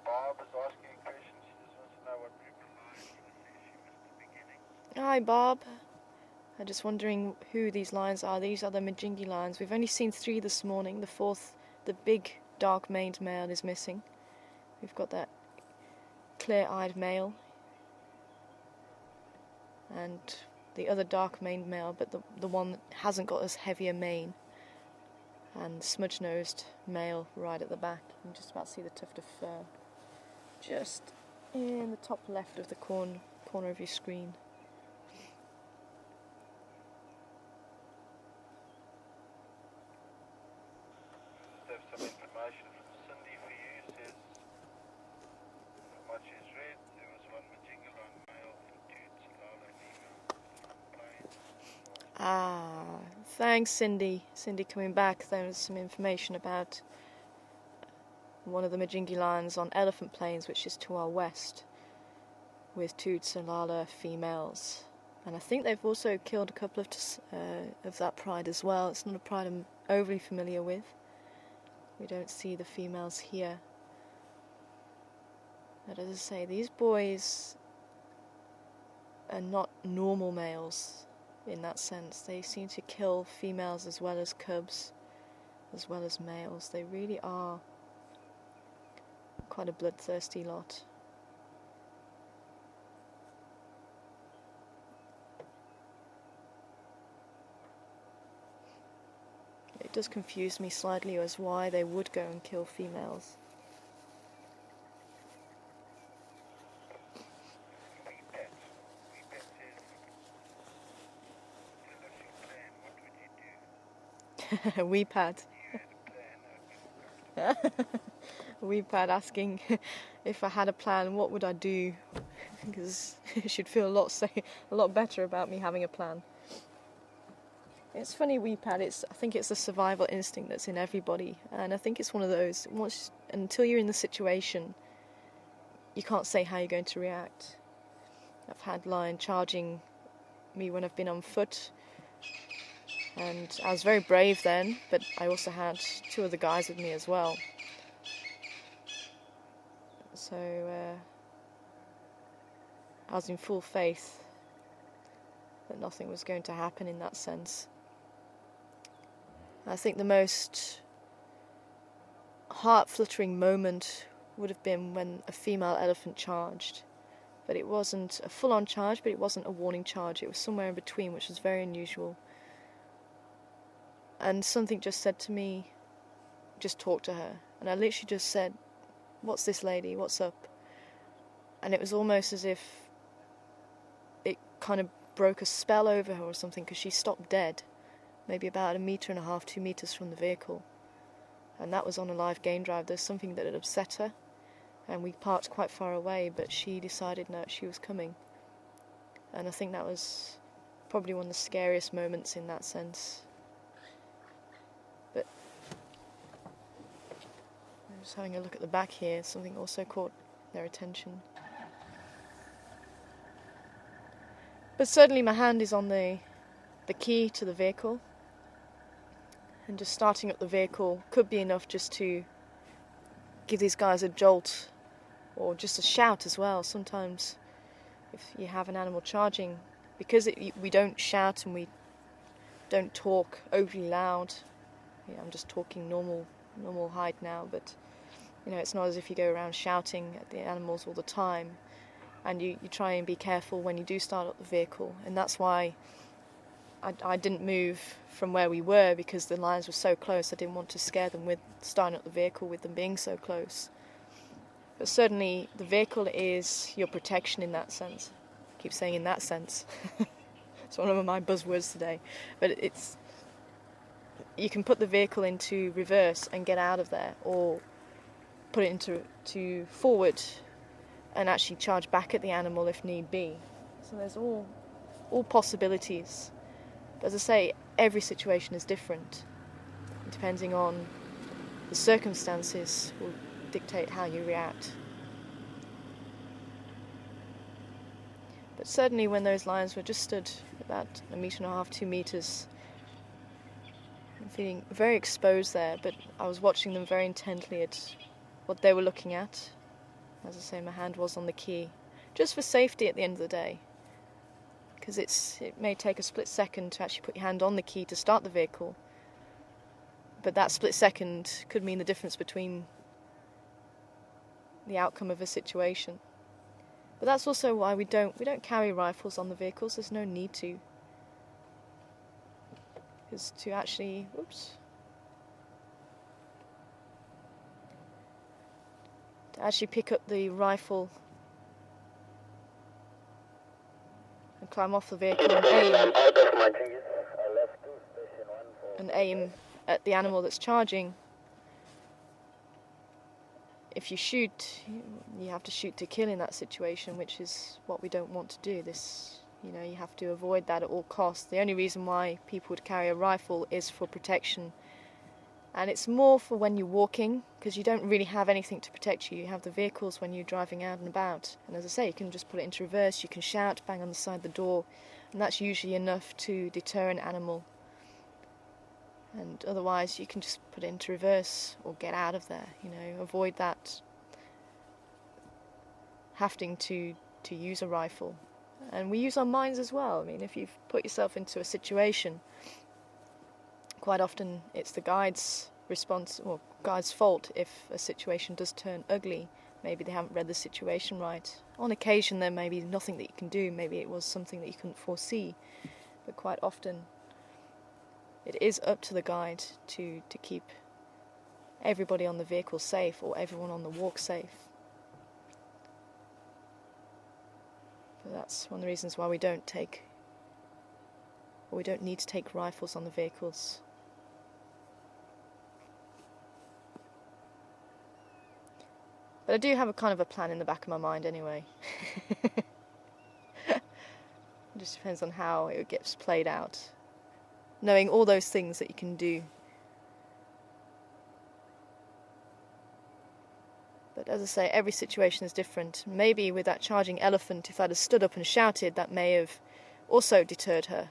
Bob is asking a question. She just wants to know what group of lions she missed the beginning. Hi Bob. I'm just wondering who these lions are. These are the Majingilane. We've only seen 3 this morning. The 4th, the big dark-maned male, is missing. We've got that clear-eyed male and the other dark-maned male, but the one that hasn't got as heavy a mane, and smudge-nosed male right at the back. You can just about see the tuft of fur just in the top left of the corner of your screen. Have some information from Cindy for you. Says from what she's read, there was 1 Majingilane male and 2 Tsalala females. Ah, thanks Cindy. Cindy coming back. There was some information about one of the Majingilanes on Elephant Plains, which is to our west, with 2 Tsalala females. And I think they've also killed a couple of that pride as well. It's not a pride I'm overly familiar with. We don't see the females here. But as I say, these boys are not normal males in that sense. They seem to kill females as well as cubs, as well as males. They really are quite a bloodthirsty lot. It does confuse me slightly as why they would go and kill females. Weepad. Weepad asking if I had a plan, what would I do? Because it should feel a lot better about me having a plan. It's funny, Weepad. I think it's a survival instinct that's in everybody, and I think it's one of those. Until you're in the situation, you can't say how you're going to react. I've had lion charging me when I've been on foot, and I was very brave then, but I also had 2 other guys with me as well. So I was in full faith that nothing was going to happen in that sense. I think the most heart-fluttering moment would have been when a female elephant charged, but it wasn't a full-on charge, but it wasn't a warning charge. It was somewhere in between, which was very unusual. And something just said to me, just talk to her. And I literally just said, what's this, lady? What's up? And it was almost as if it kind of broke a spell over her or something, because she stopped dead, maybe about 1.5 meters, 2 meters from the vehicle. And that was on a live game drive. There's something that had upset her, and we parked quite far away, but she decided no, she was coming. And I think that was probably one of the scariest moments in that sense. But I'm just having a look at the back here. Something also caught their attention. But certainly my hand is on the key to the vehicle, and just starting up the vehicle could be enough just to give these guys a jolt, or just a shout as well. Sometimes if you have an animal charging, because we don't shout and we don't talk overly loud. Yeah, I'm just talking normal height now, but it's not as if you go around shouting at the animals all the time. And you try and be careful when you do start up the vehicle. And that's why I didn't move from where we were, because the lions were so close. I didn't want to scare them with starting up the vehicle with them being so close. But certainly the vehicle is your protection in that sense. I keep saying in that sense. It's one of my buzzwords today. But you can put the vehicle into reverse and get out of there, or put it into forward and actually charge back at the animal if need be. So there's all possibilities. But as I say, every situation is different. Depending on the circumstances will dictate how you react. But certainly when those lions were just stood about 1.5 meters, 2 meters, I'm feeling very exposed there, but I was watching them very intently at what they were looking at. As I say, my hand was on the key, just for safety at the end of the day, because it may take a split second to actually put your hand on the key to start the vehicle, but that split second could mean the difference between the outcome of a situation. But that's also why we don't carry rifles on the vehicles. There's no need to, because to actually pick up the rifle and climb off the vehicle and aim at the animal that's charging. If you shoot, you have to shoot to kill in that situation, which is what we don't want to do. You have to avoid that at all costs. The only reason why people would carry a rifle is for protection. And it's more for when you're walking, because you don't really have anything to protect you. You have the vehicles when you're driving out and about. And as I say, you can just put it into reverse, you can shout, bang on the side of the door, and that's usually enough to deter an animal. And otherwise, you can just put it into reverse or get out of there, avoid that having to use a rifle. And we use our minds as well. I mean, if you've put yourself into a situation, quite often it's the guide's response or guide's fault if a situation does turn ugly. Maybe they haven't read the situation right. On occasion there may be nothing that you can do. Maybe it was something that you couldn't foresee. But quite often it is up to the guide to keep everybody on the vehicle safe, or everyone on the walk safe. But that's one of the reasons why we don't need to take rifles on the vehicles. But I do have a kind of a plan in the back of my mind anyway. It just depends on how it gets played out. Knowing all those things that you can do. But as I say, every situation is different. Maybe with that charging elephant, if I'd have stood up and shouted, that may have also deterred her.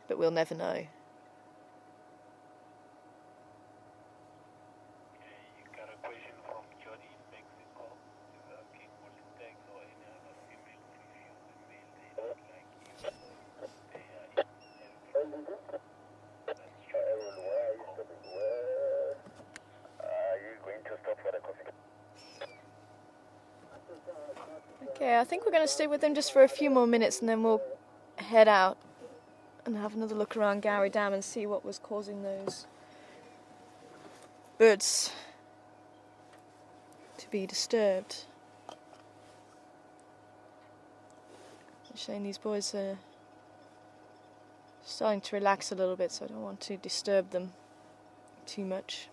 But we'll never know. Okay, I think we're going to stay with them just for a few more minutes and then we'll head out and have another look around Gowrie Dam and see what was causing those birds to be disturbed. I'm saying these boys are starting to relax a little bit, so I don't want to disturb them too much.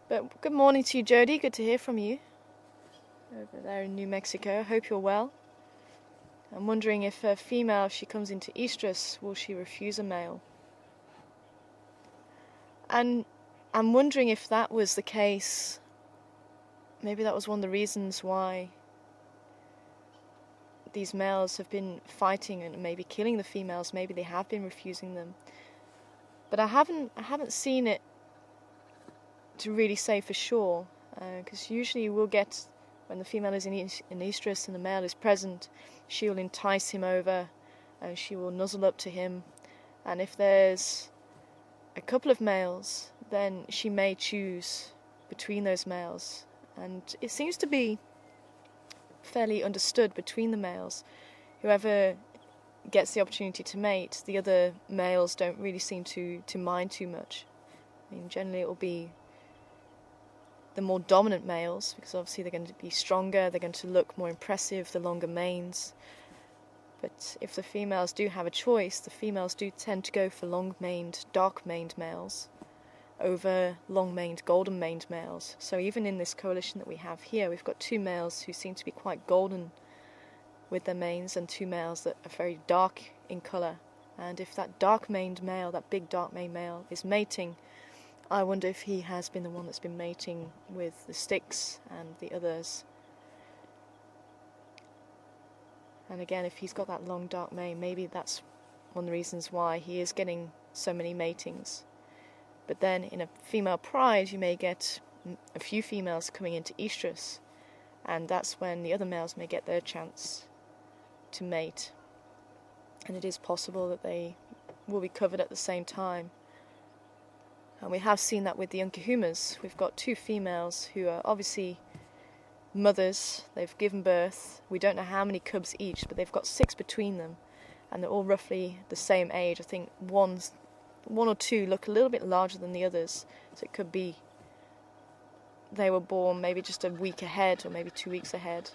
But good morning to you, Jody. Good to hear from you over there in New Mexico. I hope you're well. I'm wondering if a female, if she comes into estrus, will she refuse a male? And I'm wondering if that was the case, maybe that was one of the reasons why these males have been fighting and maybe killing the females. Maybe they have been refusing them. But I haven't seen it to really say for sure, because usually we'll get, when the female is in estrus and the male is present, she will entice him over and she will nuzzle up to him, and if there's a couple of males, then she may choose between those males, and it seems to be fairly understood between the males. Whoever gets the opportunity to mate, the other males don't really seem to mind too much. I mean, generally it will be the more dominant males, because obviously they're going to be stronger, they're going to look more impressive, the longer manes. But if the females do have a choice, the females do tend to go for long-maned, dark-maned males over long-maned, golden-maned males. So even in this coalition that we have here, we've got two males who seem to be quite golden with their manes and two males that are very dark in colour. And if that dark-maned male, that big dark-maned male, is mating, I wonder if he has been the one that's been mating with the sticks and the others. And again, if he's got that long dark mane, maybe that's one of the reasons why he is getting so many matings. But then in a female pride, you may get a few females coming into estrus, and that's when the other males may get their chance to mate. And it is possible that they will be covered at the same time. And we have seen that with the Unkahumas. We've got two females who are obviously mothers. They've given birth. We don't know how many cubs each, but they've got 6 between them, and they're all roughly the same age. I think one or two look a little bit larger than the others, so it could be they were born maybe just a week ahead or maybe 2 weeks ahead.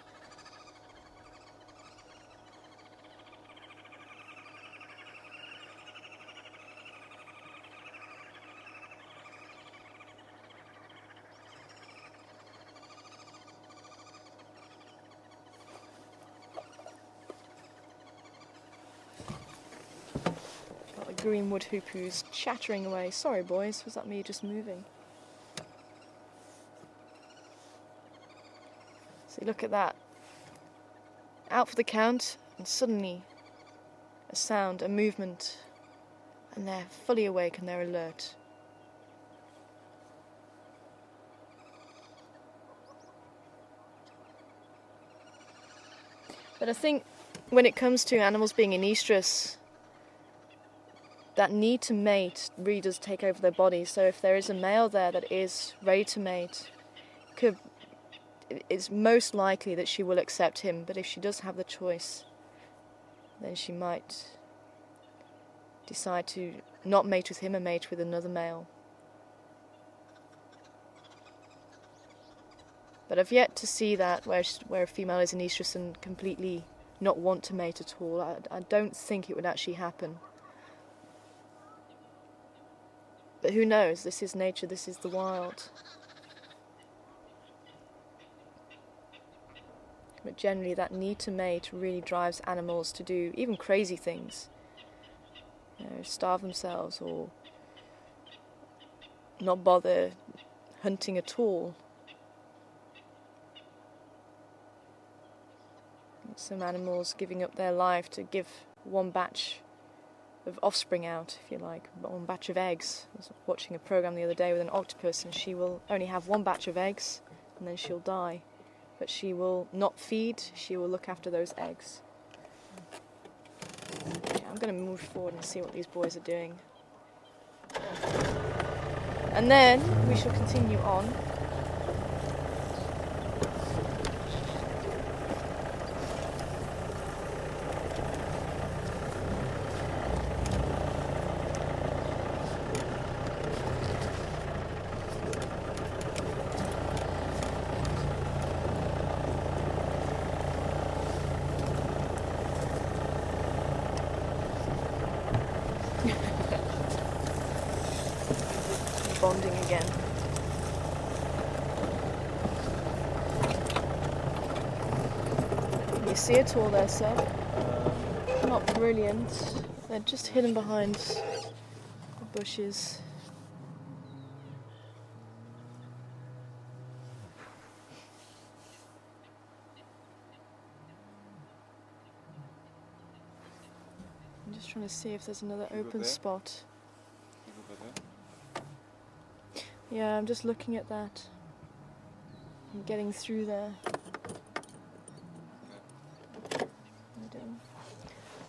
Greenwood hoopoes chattering away. Sorry boys, was that me just moving? So look at that. Out for the count, and suddenly a sound, a movement, and they're fully awake and they're alert. But I think when it comes to animals being in estrus, that need to mate really does take over their body. So if there is a male there that is ready to mate, it's most likely that she will accept him. But if she does have the choice, then she might decide to not mate with him and mate with another male. But I've yet to see that where a female is in estrus and completely not want to mate at all. I don't think it would actually happen. But who knows? This is nature, this is the wild. But generally that need to mate really drives animals to do even crazy things. You know, starve themselves or not bother hunting at all. Some animals giving up their life to give one batch of offspring out, if you like, one batch of eggs. I was watching a program the other day with an octopus, and she will only have one batch of eggs and then she'll die. But she will not feed, she will look after those eggs. Okay, I'm going to move forward and see what these boys are doing. And then we shall continue on. responding again. Can you see it all there, sir? Not brilliant. They're just hidden behind the bushes. I'm just trying to see if there's another open spot. Yeah, I'm just looking at that. I'm getting through there.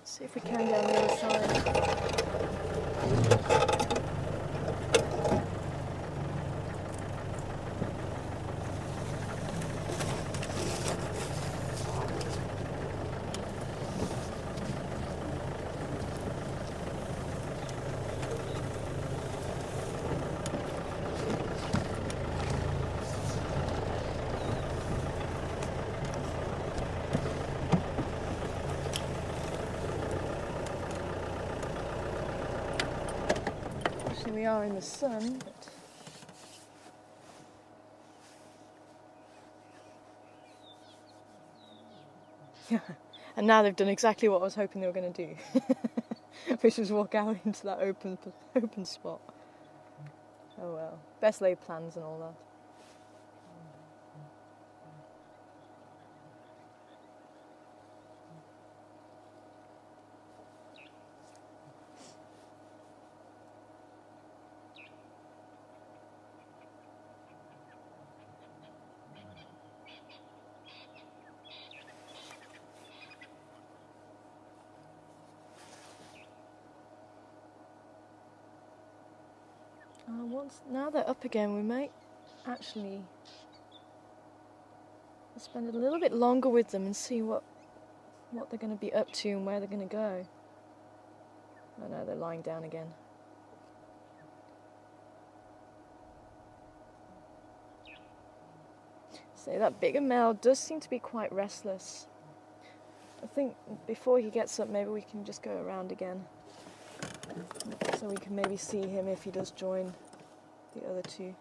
See if we can get on the other side. Actually, we are in the sun, but and now they've done exactly what I was hoping they were going to do, which was walk out into that open spot. Oh well, best laid plans and all that. Now they're up again, we might actually spend a little bit longer with them and see what they're going to be up to and where they're going to go. Oh no, they're lying down again. So that bigger male does seem to be quite restless. I think before he gets up, maybe we can just go around again, so we can maybe see him if he does join the other two.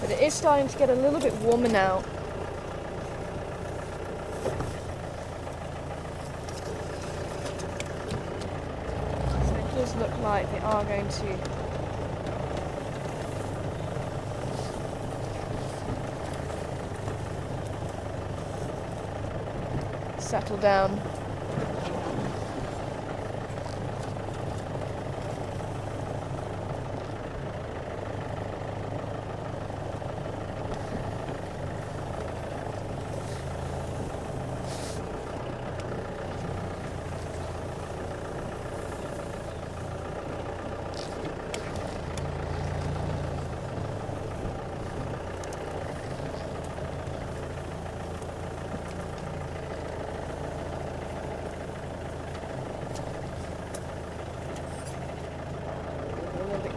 But it is starting to get a little bit warmer now. So it does look like they are going to settle down.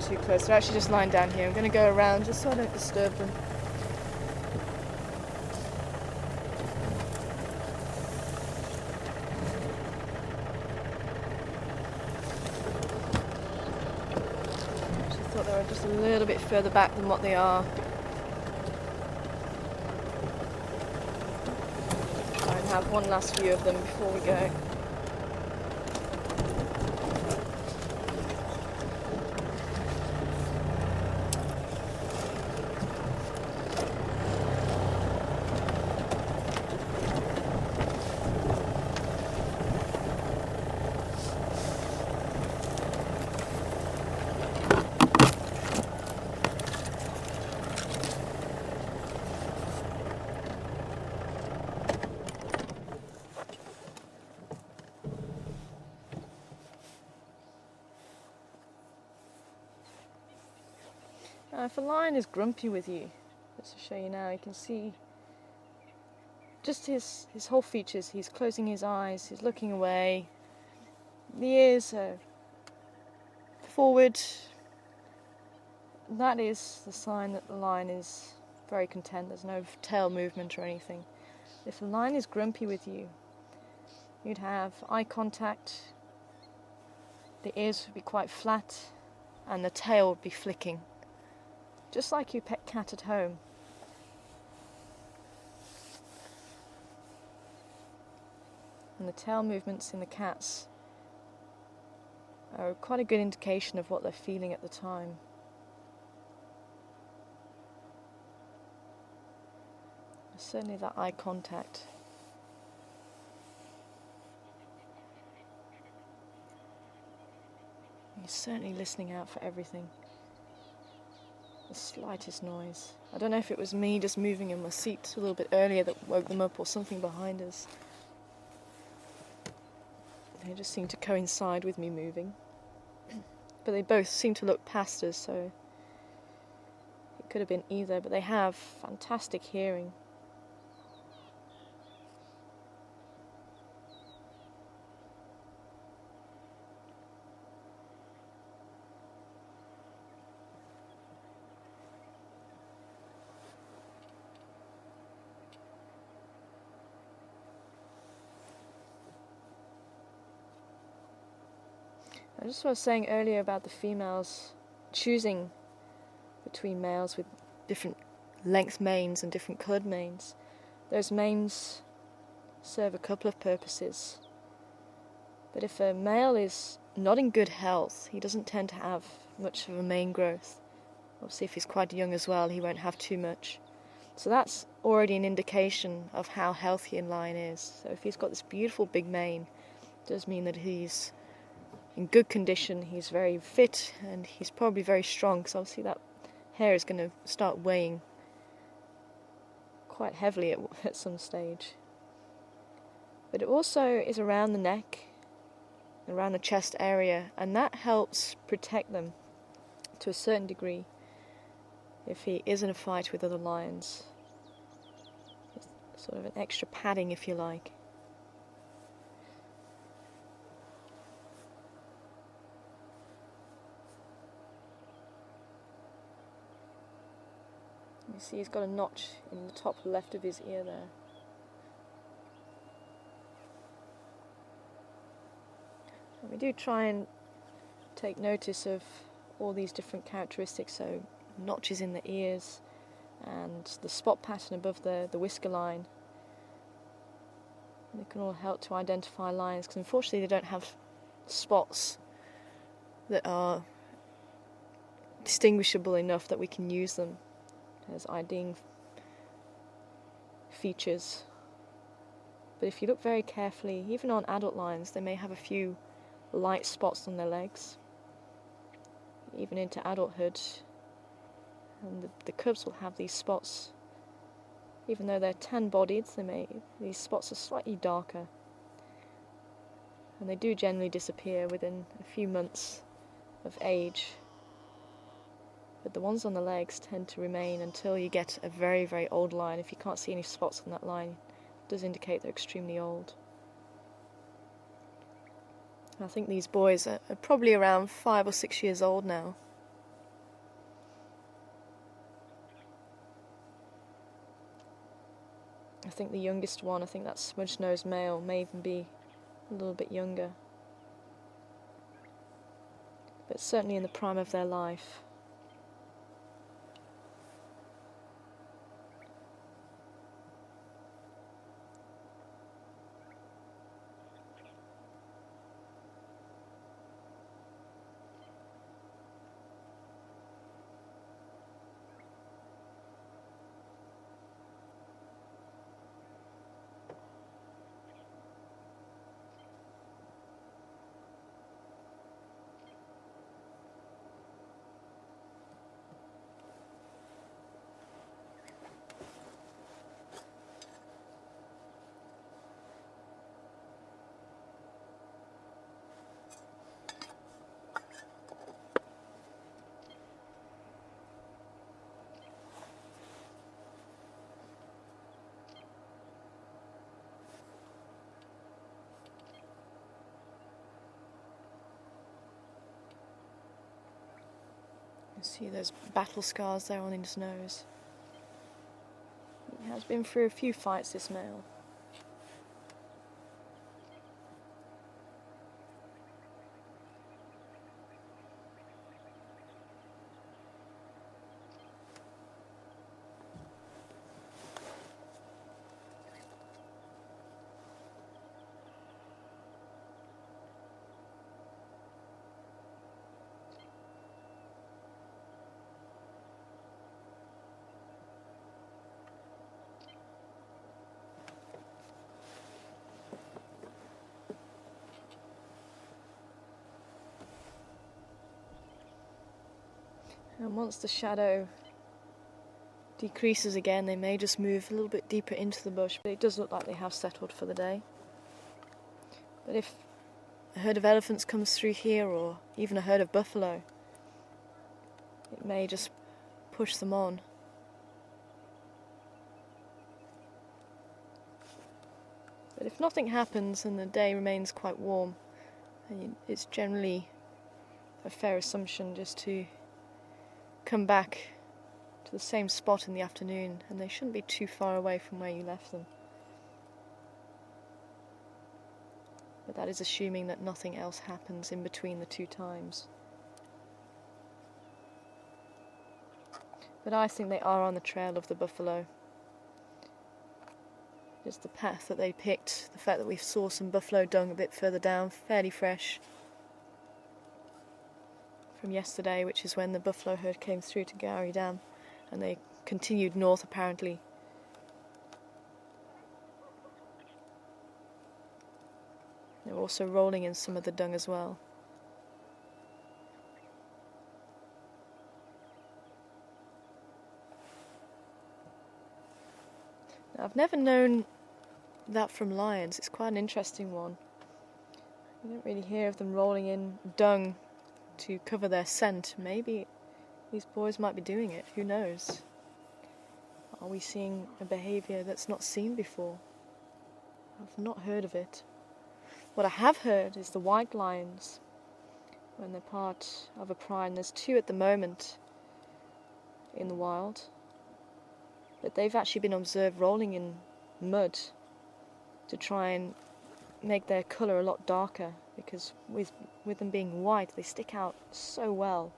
Too close. They're actually just lying down here. I'm going to go around just so I don't disturb them. I actually thought they were just a little bit further back than what they are. Try and have one last view of them before we go. If a lion is grumpy with you, just to show you now, you can see just his whole features. He's closing his eyes, he's looking away, the ears are forward. That is the sign that the lion is very content. There's no tail movement or anything. If a lion is grumpy with you, you'd have eye contact, the ears would be quite flat, and the tail would be flicking, just like your pet cat at home. And the tail movements in the cats are quite a good indication of what they're feeling at the time. Certainly that eye contact. He's certainly listening out for everything. The slightest noise. I don't know if it was me just moving in my seat a little bit earlier that woke them up, or something behind us. They just seem to coincide with me moving. But they both seem to look past us, so it could have been either, but they have fantastic hearing. I just was saying earlier about the females choosing between males with different length manes and different coloured manes. Those manes serve a couple of purposes. But if a male is not in good health, he doesn't tend to have much of a mane growth. Obviously, if he's quite young as well, he won't have too much. So that's already an indication of how healthy a lion is. So if he's got this beautiful big mane, it does mean that he's in good condition, he's very fit, and he's probably very strong, because obviously that hair is going to start weighing quite heavily at some stage. But it also is around the neck, around the chest area, and that helps protect them to a certain degree if he is in a fight with other lions. It's sort of an extra padding, if you like. You see he's got a notch in the top left of his ear there. And we do try and take notice of all these different characteristics, so notches in the ears and the spot pattern above the whisker line. And they can all help to identify lions, because unfortunately they don't have spots that are distinguishable enough that we can use them as IDing features. But if you look very carefully, even on adult lions, they may have a few light spots on their legs, even into adulthood, and the cubs will have these spots. Even though they're tan-bodied, these spots are slightly darker, and they do generally disappear within a few months of age. But the ones on the legs tend to remain until you get a very, very old lion. If you can't see any spots on that line, it does indicate they're extremely old. And I think these boys are probably around 5 or 6 years old now. I think the youngest one, I think that smudge-nosed male, may even be a little bit younger. But certainly in the prime of their life. You see those battle scars there on his nose. He has been through a few fights, this male. And once the shadow decreases again, they may just move a little bit deeper into the bush, but it does look like they have settled for the day. But if a herd of elephants comes through here, or even a herd of buffalo, it may just push them on. But if nothing happens and the day remains quite warm, then it's generally a fair assumption just to come back to the same spot in the afternoon, and they shouldn't be too far away from where you left them. But that is assuming that nothing else happens in between the two times. But I think they are on the trail of the buffalo. Just the path that they picked, the fact that we saw some buffalo dung a bit further down, fairly fresh, from yesterday, which is when the buffalo herd came through to Gowrie Dam, and they continued north apparently. They were also rolling in some of the dung as well. Now, I've never known that from lions. It's quite an interesting one. You don't really hear of them rolling in dung to cover their scent. Maybe these boys might be doing it, who knows? Are we seeing a behaviour that's not seen before? I've not heard of it. What I have heard is the white lions, when they're part of a pride, and there's 2 at the moment in the wild, but they've actually been observed rolling in mud to try and make their colour a lot darker, because with them being white they stick out so well,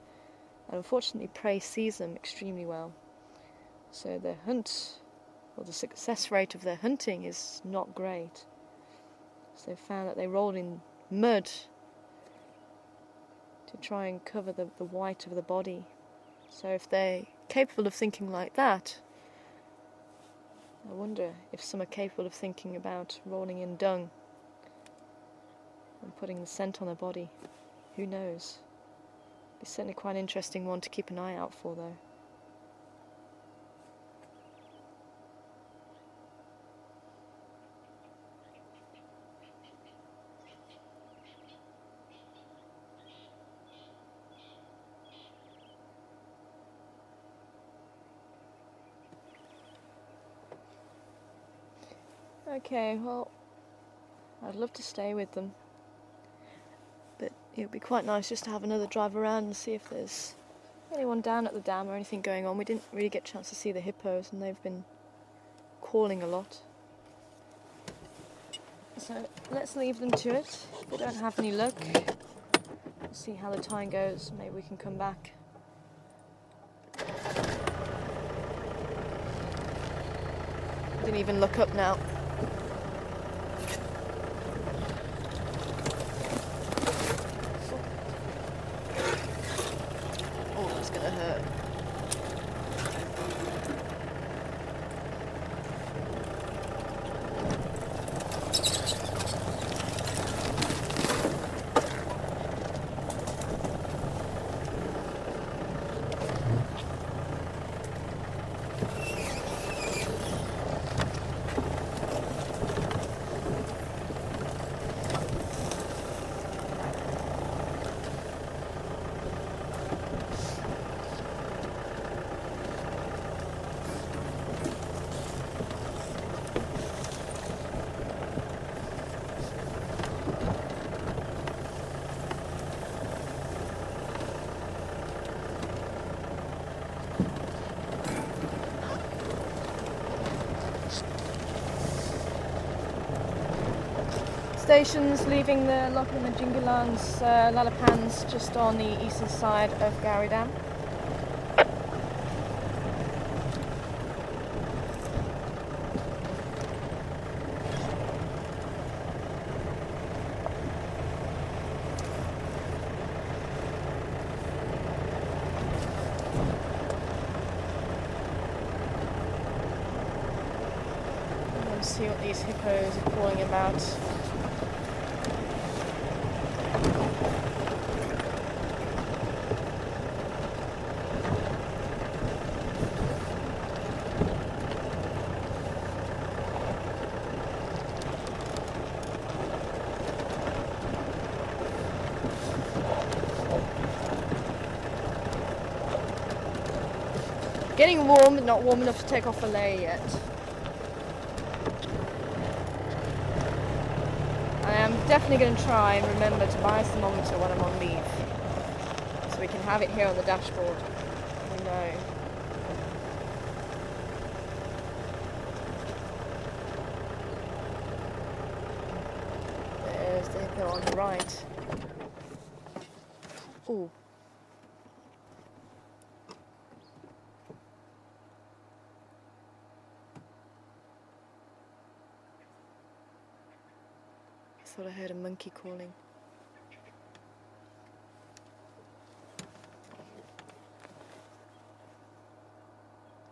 and unfortunately prey sees them extremely well, so their hunt, or the success rate of their hunting, is not great. So they've found that they roll in mud to try and cover the white of the body. So if they're capable of thinking like that, I wonder if some are capable of thinking about rolling in dung and putting the scent on their body. Who knows? It's certainly quite an interesting one to keep an eye out for, though. Okay, well, I'd love to stay with them, but it would be quite nice just to have another drive around and see if there's anyone down at the dam or anything going on. We didn't really get a chance to see the hippos, and they've been calling a lot. So let's leave them to it. If we don't have any luck, we'll see how the time goes. Maybe we can come back. Didn't even look up now. Oh, that's gonna hurt. stations leaving the lock of Majingalane's Lalapans just on the eastern side of Gowrie Dam. Let's see what these hippos are calling about. Getting warm, but not warm enough to take off a layer yet. I am definitely going to try and remember to buy a thermometer when I'm on leave, so we can have it here on the dashboard. We know. There's the hippo on the right. Ooh. I thought I heard a monkey calling.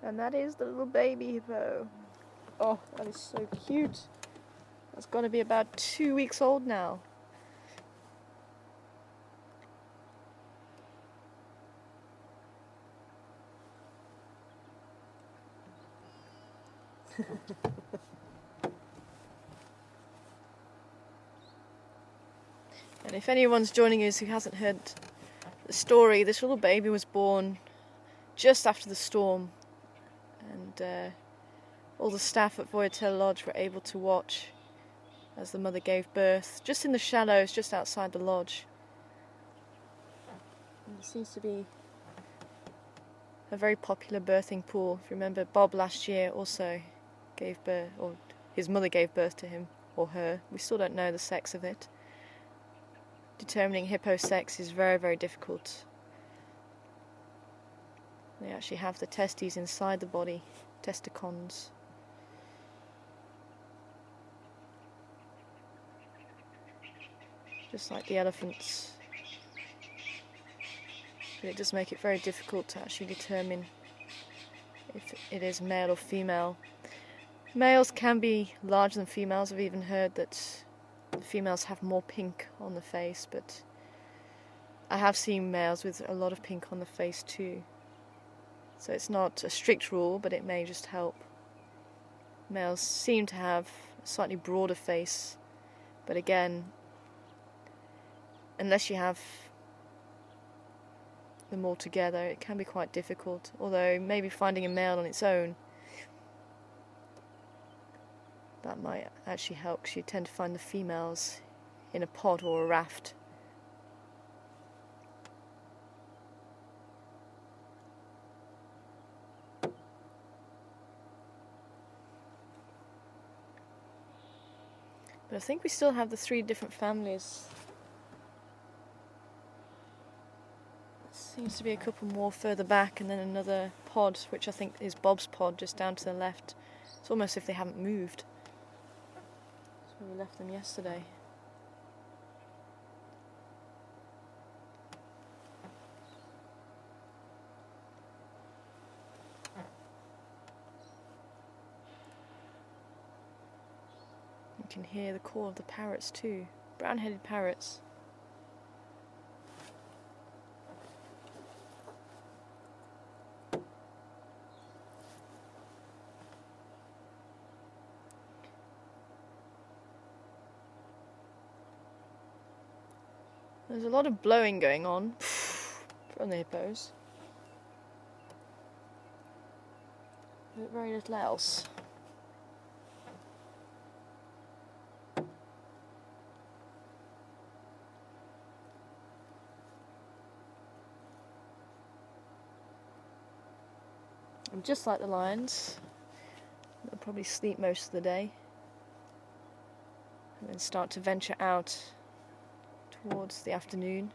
And that is the little baby hippo. Oh, that is so cute. That's got to be about 2 weeks old now. And if anyone's joining us who hasn't heard the story, this little baby was born just after the storm, and all the staff at Voyatel Lodge were able to watch as the mother gave birth, just in the shallows, just outside the lodge. And there seems to be a very popular birthing pool. If you remember, Bob last year also gave birth, or his mother gave birth to him, or her. We still don't know the sex of it. Determining hippo sex is very, very difficult. They actually have the testes inside the body, testicons. Just like the elephants. But it does make it very difficult to actually determine if it is male or female. Males can be larger than females. I've even heard that the females have more pink on the face, but I have seen males with a lot of pink on the face too. So it's not a strict rule, but it may just help. Males seem to have a slightly broader face, but again, unless you have them all together, it can be quite difficult. Although maybe finding a male on its own, that might actually help, because you tend to find the females in a pod or a raft. But I think we still have the 3 different families. There seems to be a couple more further back, and then another pod, which I think is Bob's pod, just down to the left. It's almost as if they haven't moved. That's where we left them yesterday. You can hear the call of the parrots too, brown-headed parrots. There's a lot of blowing going on from the hippos, but very little else. And just like the lions, they'll probably sleep most of the day. and then start to venture out towards the afternoon.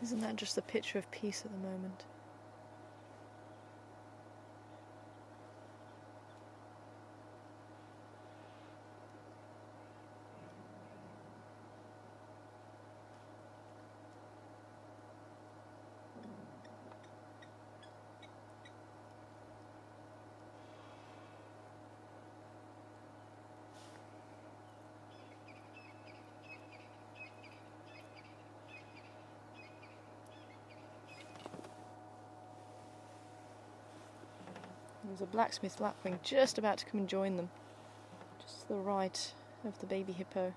Isn't that just the picture of peace at the moment? There's a blacksmith lapwing just about to come and join them, just to the right of the baby hippo.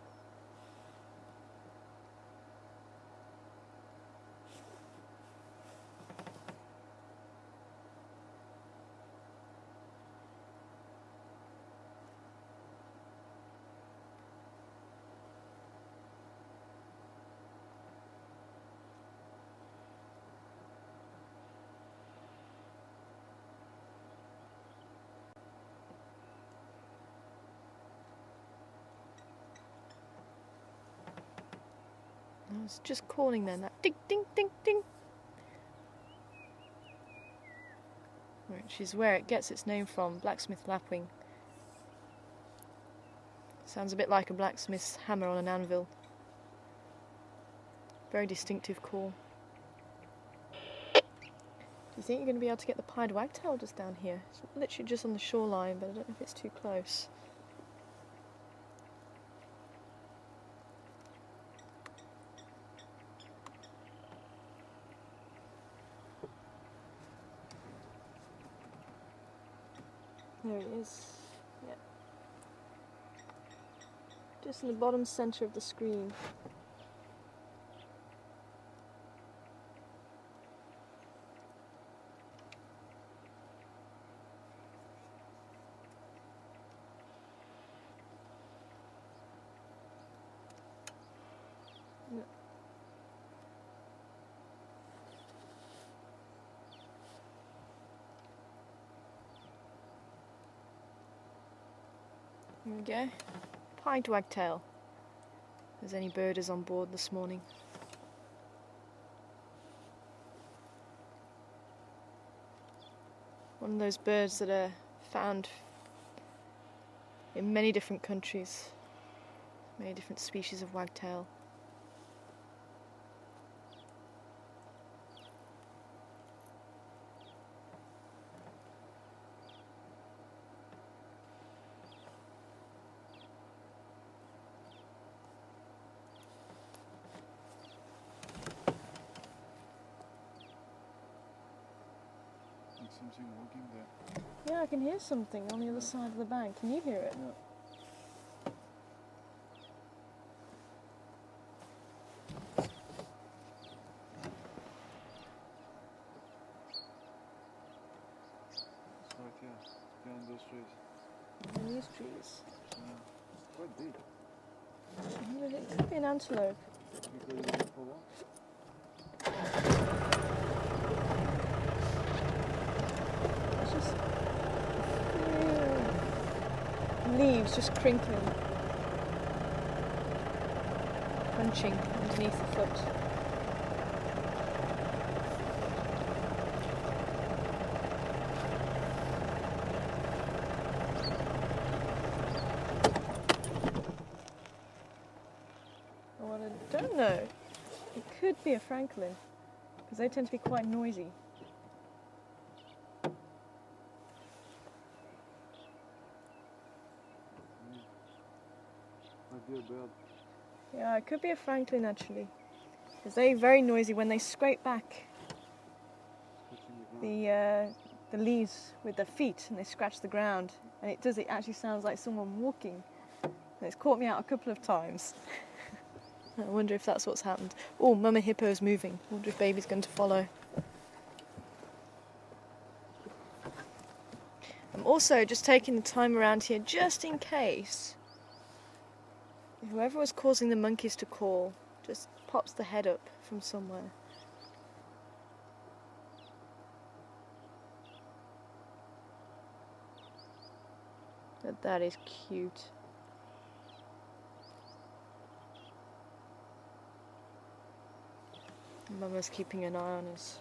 I was just calling then, that ding ding ding ding. Which is where it gets its name from, blacksmith lapwing. Sounds a bit like a blacksmith's hammer on an anvil. Very distinctive call. Do you think you're going to be able to get the pied wagtail just down here? It's literally just on the shoreline, but I don't know if it's too close. There it is. Yeah. Just in the bottom centre of the screen. Yeah. There we go. Pied wagtail. There's any birders on board this morning. One of those birds that are found in many different countries. Many different species of wagtail. Something walking there. Yeah, I can hear something on the other side of the bank. Can you hear it? Yeah. It's right here, behind those trees. In these trees. Yeah. Quite big. It could be an antelope. Because it's looking for what? It's just leaves just crinkling. crunching underneath the foot. Well, I don't know. It could be a francolin, because they tend to be quite noisy. Might be a bird. Yeah, it could be a francolin actually, because they're very noisy when they scrape back Scratching the ground. the leaves with their feet and they scratch the ground, and it actually sounds like someone walking. And it's caught me out a couple of times. I wonder if that's what's happened. Oh, Mama Hippo's moving. I wonder if Baby's going to follow. I'm also just taking the time around here just in case whoever was causing the monkeys to call just pops the head up from somewhere. But that is cute. Mama's keeping an eye on us.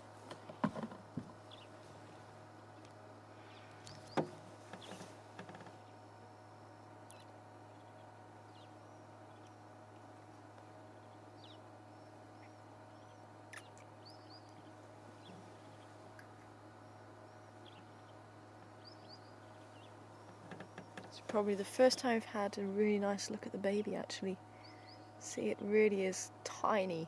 It's probably the first time I've had a really nice look at the baby actually. See, it really is tiny.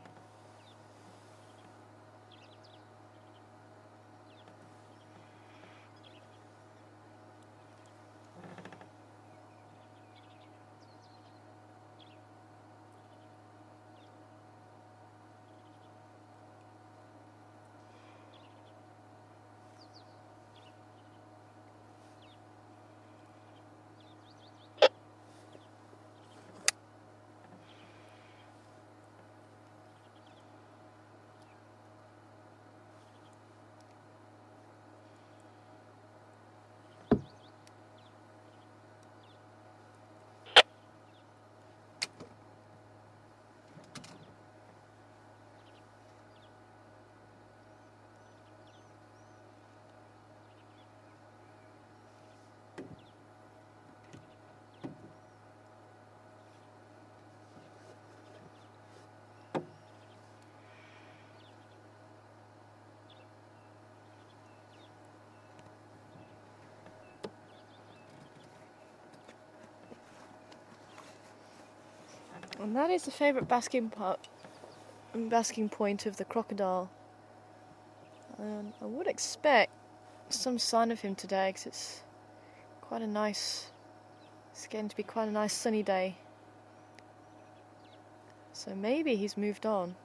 And that is the favourite basking point of the crocodile. And I would expect some sign of him today because it's getting to be quite a nice sunny day. So maybe he's moved on.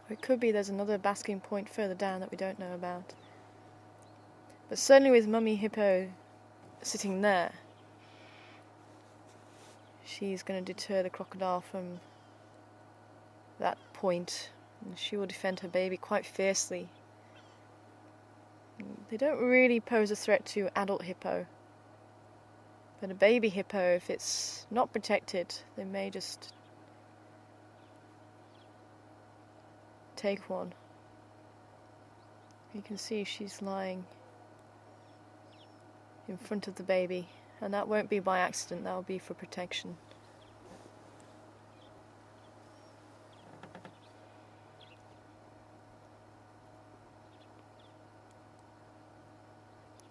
Or it could be there's another basking point further down that we don't know about. But certainly with Mummy Hippo sitting there, she's going to deter the crocodile from that point, and she will defend her baby quite fiercely. They don't really pose a threat to adult hippo, but a baby hippo, if it's not protected, they may just take one. You can see she's lying in front of the baby, and that won't be by accident, that will be for protection.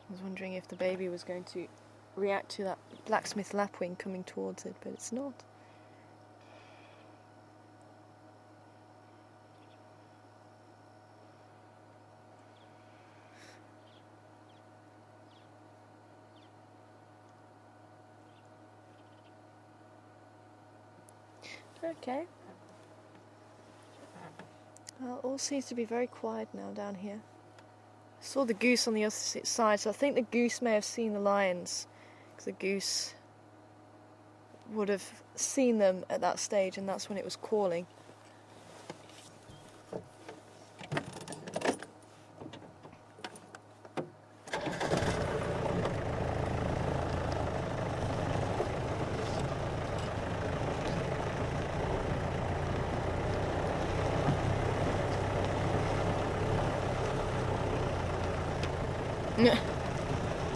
I was wondering if the baby was going to react to that blacksmith lapwing coming towards it, but it's not. Okay. Well, all seems to be very quiet now down here. I saw the goose on the other side, so I think the goose may have seen the lions, because the goose would have seen them at that stage, and that's when it was calling.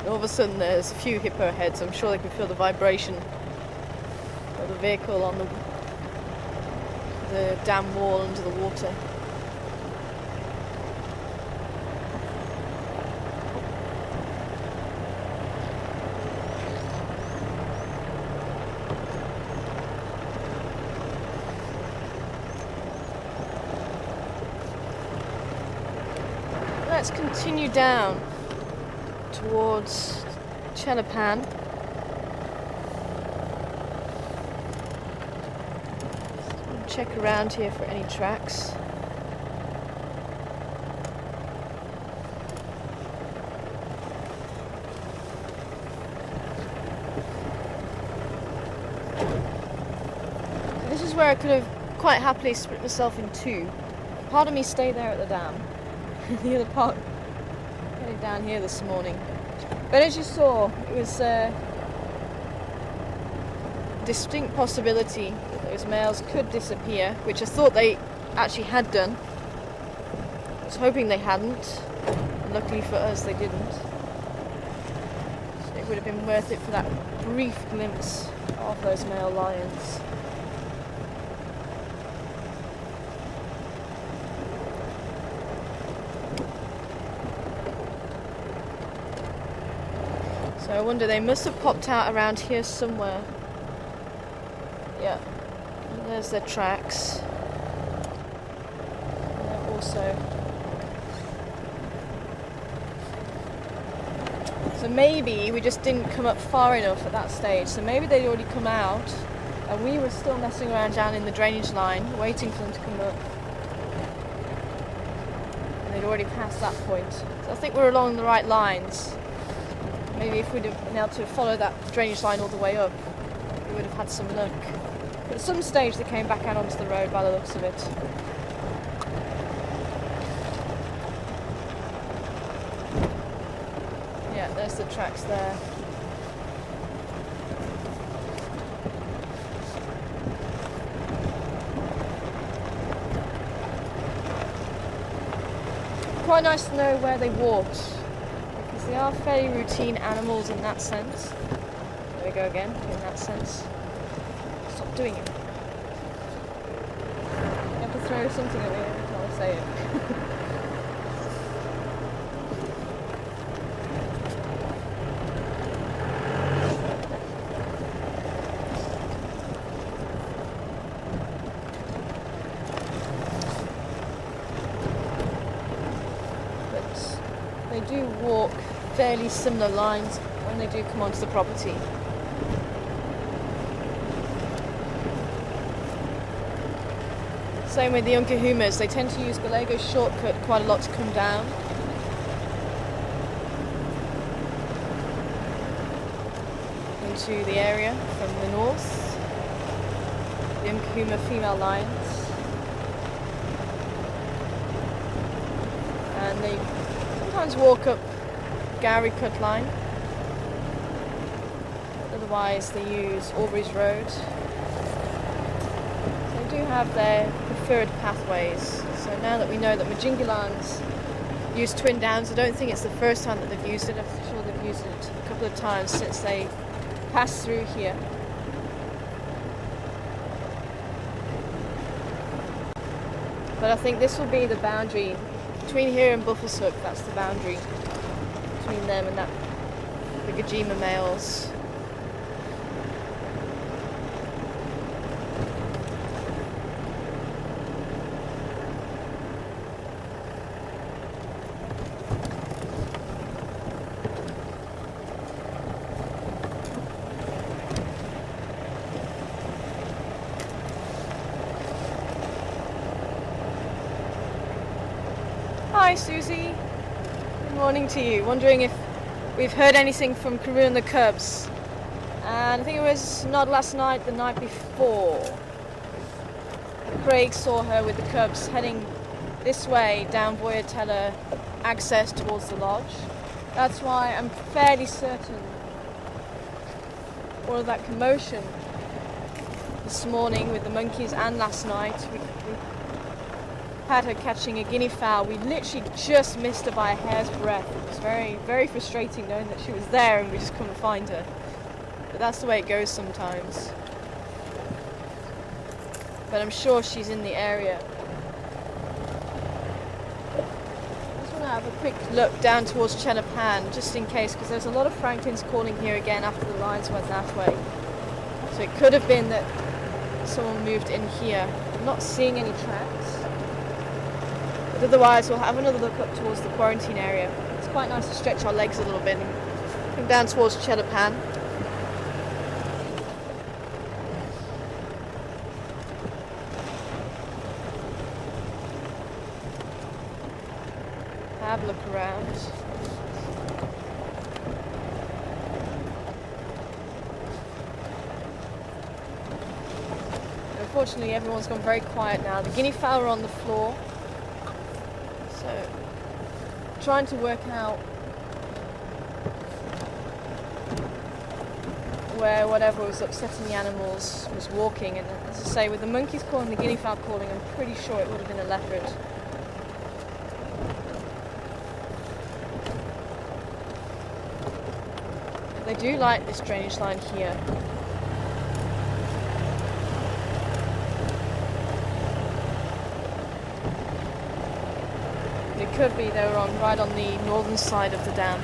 All of a sudden there's a few hippo heads. I'm sure they can feel the vibration of the vehicle on the dam wall under the water. Let's continue down towards Chelapan. Check around here for any tracks. This is where I could have quite happily split myself in two. Part of me stayed there at the dam. The other part headed down here this morning. But as you saw, it was a distinct possibility that those males could disappear, which I thought they actually had done. I was hoping they hadn't, and luckily for us they didn't. So it would have been worth it for that brief glimpse of those male lions. So I wonder, they must have popped out around here somewhere. Yeah, and there's their tracks. And they're also... So maybe we just didn't come up far enough at that stage. So maybe they'd already come out and we were still messing around down in the drainage line, waiting for them to come up. And they'd already passed that point. So I think we're along the right lines. Maybe if we'd have been able to follow that drainage line all the way up, we would have had some luck. But at some stage they came back out onto the road by the looks of it. Yeah, there's the tracks there. Quite nice to know where they walked. They are fairly routine animals in that sense. There we go again, in that sense. Stop doing it. You have to throw something at me every time I say it. But they do walk fairly similar lines when they do come onto the property. Same with the Unkahumas, they tend to use Galego's shortcut quite a lot to come down. Into the area from the north. The Unkahuma female lions. And they sometimes walk up Gowrie Cut line. Otherwise they use Albury's Road. They do have their preferred pathways. So now that we know that Majingilanes use twin dams, I don't think it's the first time that they've used it. I'm sure they've used it a couple of times since they passed through here. But I think this will be the boundary between here and Buffelshoek. That's the boundary between them and that, the Gajima males. Hi Susie, good morning to you. Wondering if we've heard anything from Karoo and the cubs. And I think it was not last night, the night before. Craig saw her with the cubs heading this way down Voyatella access towards the lodge. That's why I'm fairly certain all of that commotion this morning with the monkeys and last night, had her catching a guinea fowl. We literally just missed her by a hair's breadth. It was very, very frustrating knowing that she was there and we just couldn't find her. But that's the way it goes sometimes. But I'm sure she's in the area. I just want to have a quick look down towards Chenapan, just in case, because there's a lot of francolins calling here again after the lions went that way. So it could have been that someone moved in here. I'm not seeing any tracks. But otherwise we'll have another look up towards the quarantine area. It's quite nice to stretch our legs a little bit and come down towards Chenapan. Have a look around. Unfortunately, everyone's gone very quiet now. The guinea fowl are on the floor, so trying to work out where whatever was upsetting the animals was walking. And as I say, with the monkeys calling, the guinea fowl calling, I'm pretty sure it would have been a leopard. They do like this drainage line here. It could be they were right on the northern side of the dam.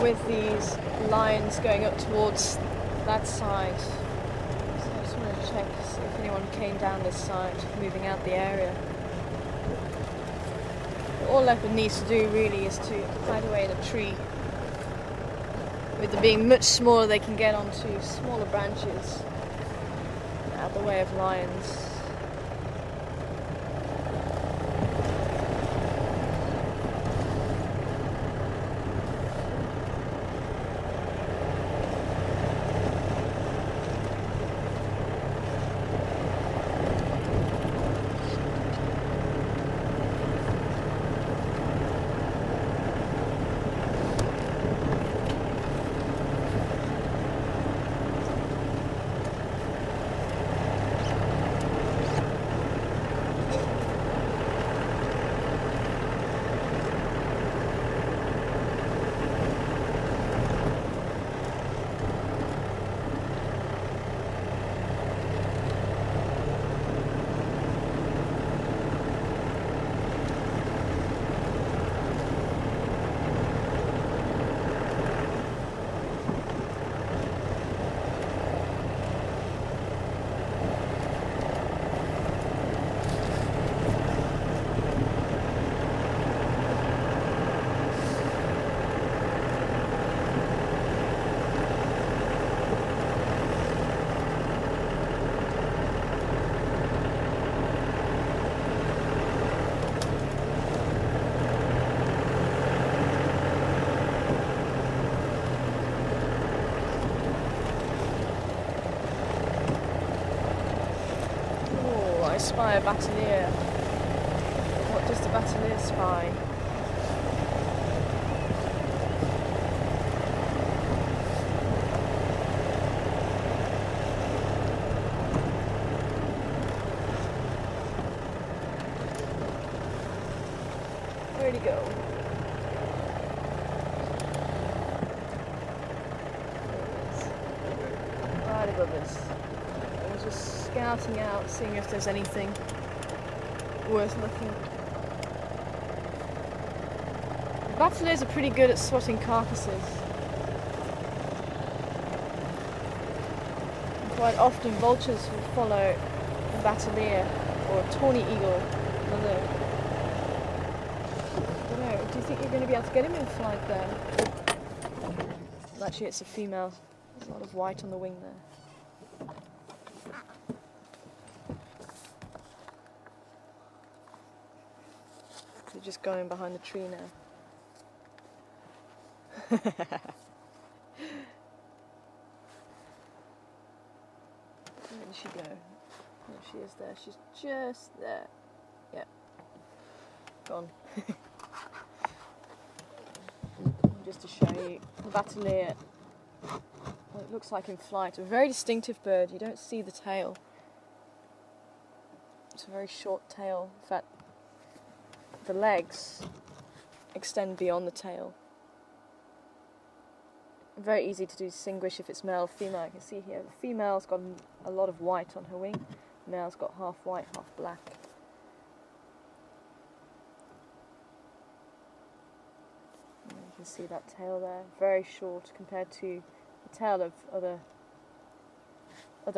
With these lines going up towards that side. So I just want to check, see if anyone came down this side, moving out the area. All leopard needs to do really is to hide away in a tree. With them being much smaller, they can get onto smaller branches out of the way of lions. I spy a batalier. What does the batalier spy? Where'd he go? Right above us. I was just scouting out, seeing if there's anything worth looking. Bataliers are pretty good at spotting carcasses. And quite often vultures will follow a batalier or a tawny eagle. Another. I don't know, do you think you're going to be able to get him in flight there? Actually, it's a female. There's a lot of white on the wing there. They're just going behind the tree now. she go? There she is there. She's just there. Yeah. Gone. Just to show you, the Batelier, what it looks like in flight. A very distinctive bird. You don't see the tail. It's a very short tail. In fact, the legs extend beyond the tail. Very easy to distinguish if it's male or female. You can see here, the female's got a lot of white on her wing. The male's got half white, half black. And you can see that tail there, very short compared to the tail of other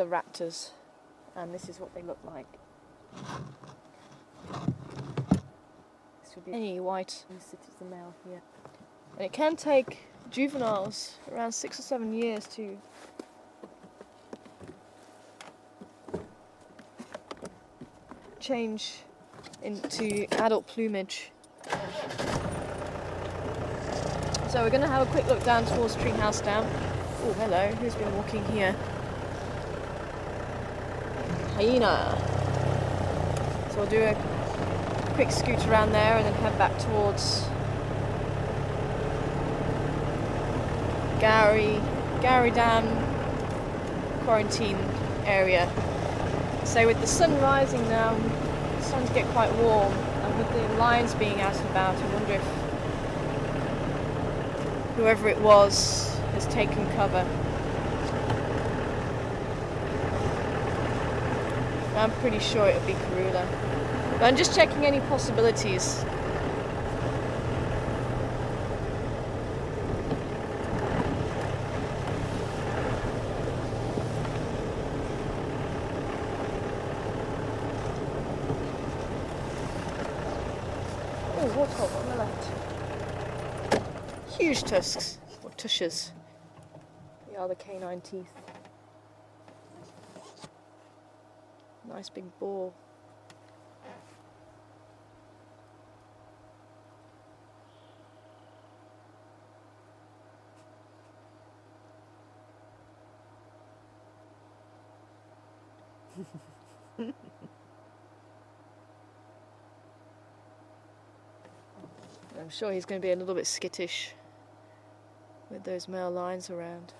raptors. And this is what they look like. This would be any white. This is the male here. And it can take juveniles around 6 or 7 years to change into adult plumage. So we're going to have a quick look down towards Treehouse Dam. Oh, hello, who's been walking here? Hyena. So we'll do a quick scoot around there and then head back towards Gowrie Dam quarantine area. So with the sun rising now, the sun's get quite warm, and with the lions being out and about, I wonder if whoever it was has taken cover. I'm pretty sure it'll be Karula. But I'm just checking any possibilities. Oh, warthog on the left. Huge tusks, or tushes. They are the canine teeth. Nice big ball. I'm sure he's going to be a little bit skittish with those male lions around.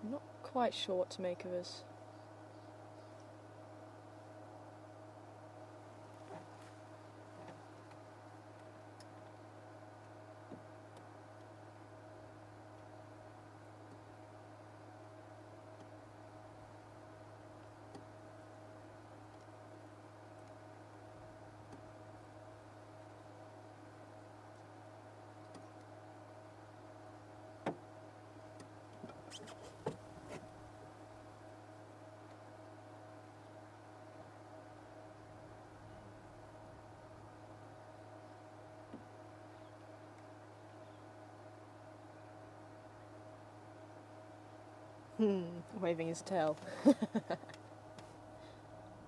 I'm not quite sure what to make of us. Waving his tail.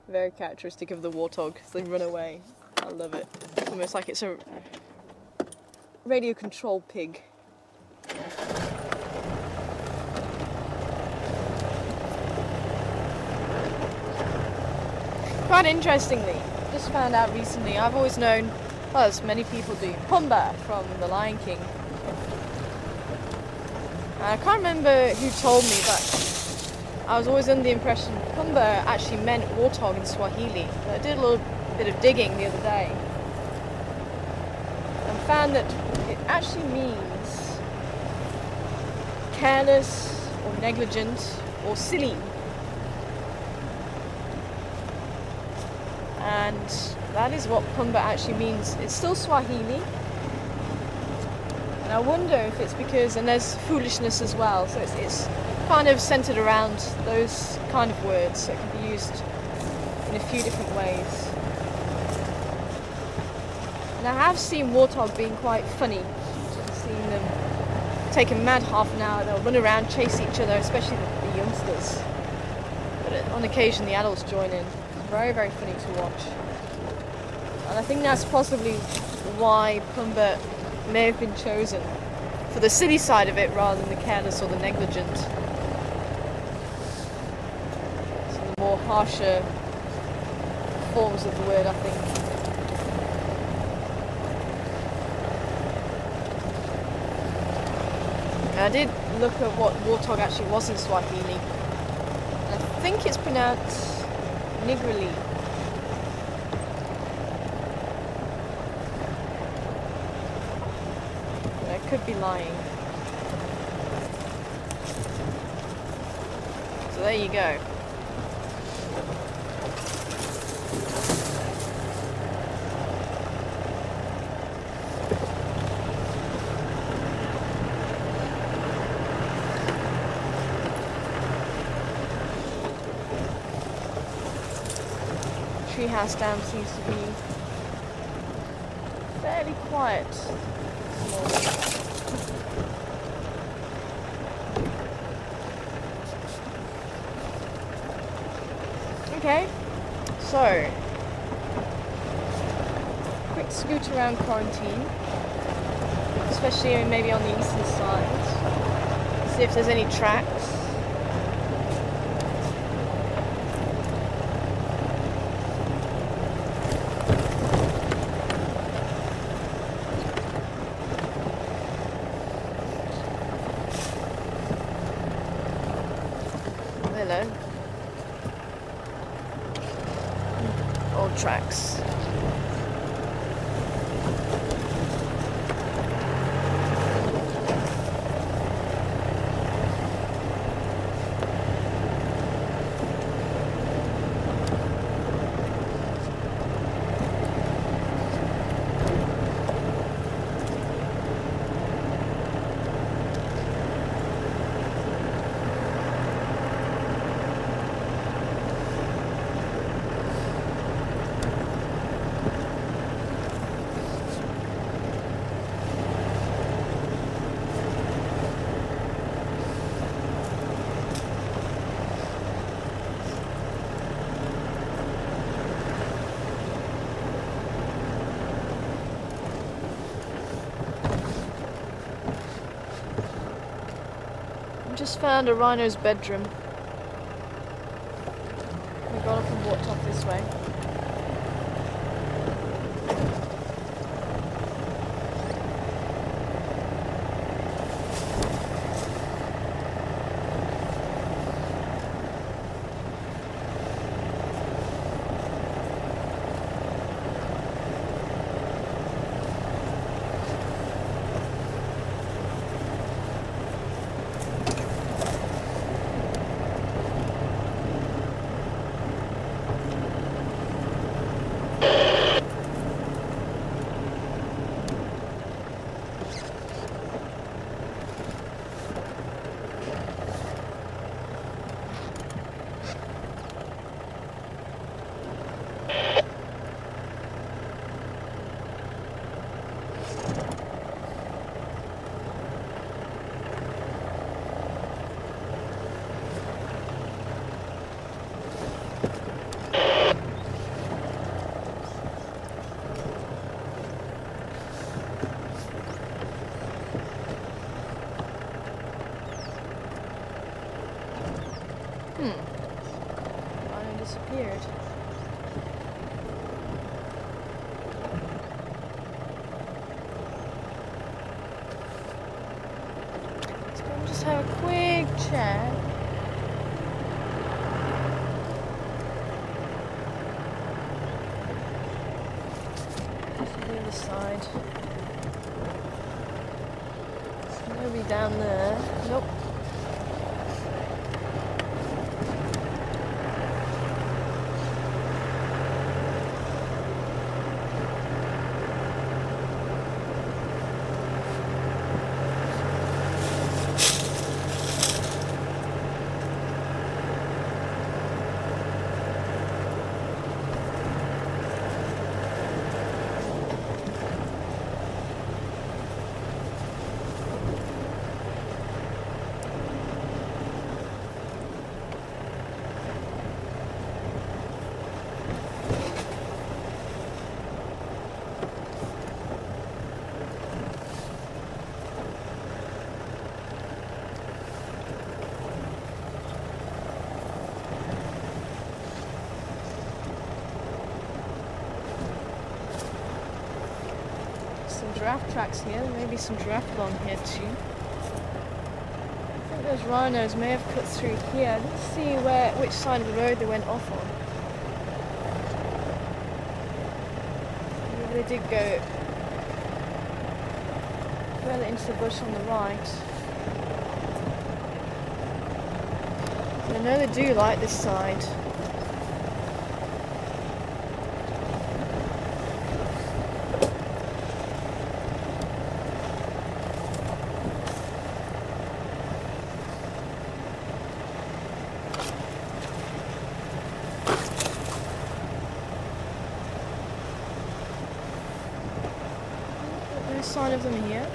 Very characteristic of the warthog, as they run away. I love it. Almost like it's a radio-controlled pig. Quite interestingly, just found out recently, I've always known, well, as many people do, Pumbaa from The Lion King. I can't remember who told me, but I was always under the impression Pumbaa actually meant warthog in Swahili. I did a little bit of digging the other day and found that it actually means careless or negligent or silly. And that is what Pumbaa actually means. It's still Swahili. And I wonder if it's because, and there's foolishness as well, so it's kind of centered around those kind of words, so it can be used in a few different ways. And I have seen warthog being quite funny. I've seen them take a mad half an hour, they'll run around, chase each other, especially the youngsters. but on occasion the adults join in. Very, very funny to watch. And I think that's possibly why Pumbaa may have been chosen for the silly side of it rather than the careless or the negligent. So the more harsher forms of the word, I think. I did look at what warthog actually was in Swahili. I think it's pronounced Nigrili. But I could be lying. So there you go. Treehouse Dam seems to be fairly quiet this morning. Okay, so quick scoot around quarantine, especially maybe on the eastern side, see if there's any tracks. Hello. Old tracks. Just found a rhino's bedroom. We got up and walked off this way. Rhino disappeared. Let's go and just have a quick chat. Just on the other side. There's nobody down there. Nope. giraffe tracks here. There may be some giraffe along here too. I think those rhinos may have cut through here. I didn't see which side of the road they went off on. Maybe they did go further into the bush on the right. I know they do like this side. No sign of them here.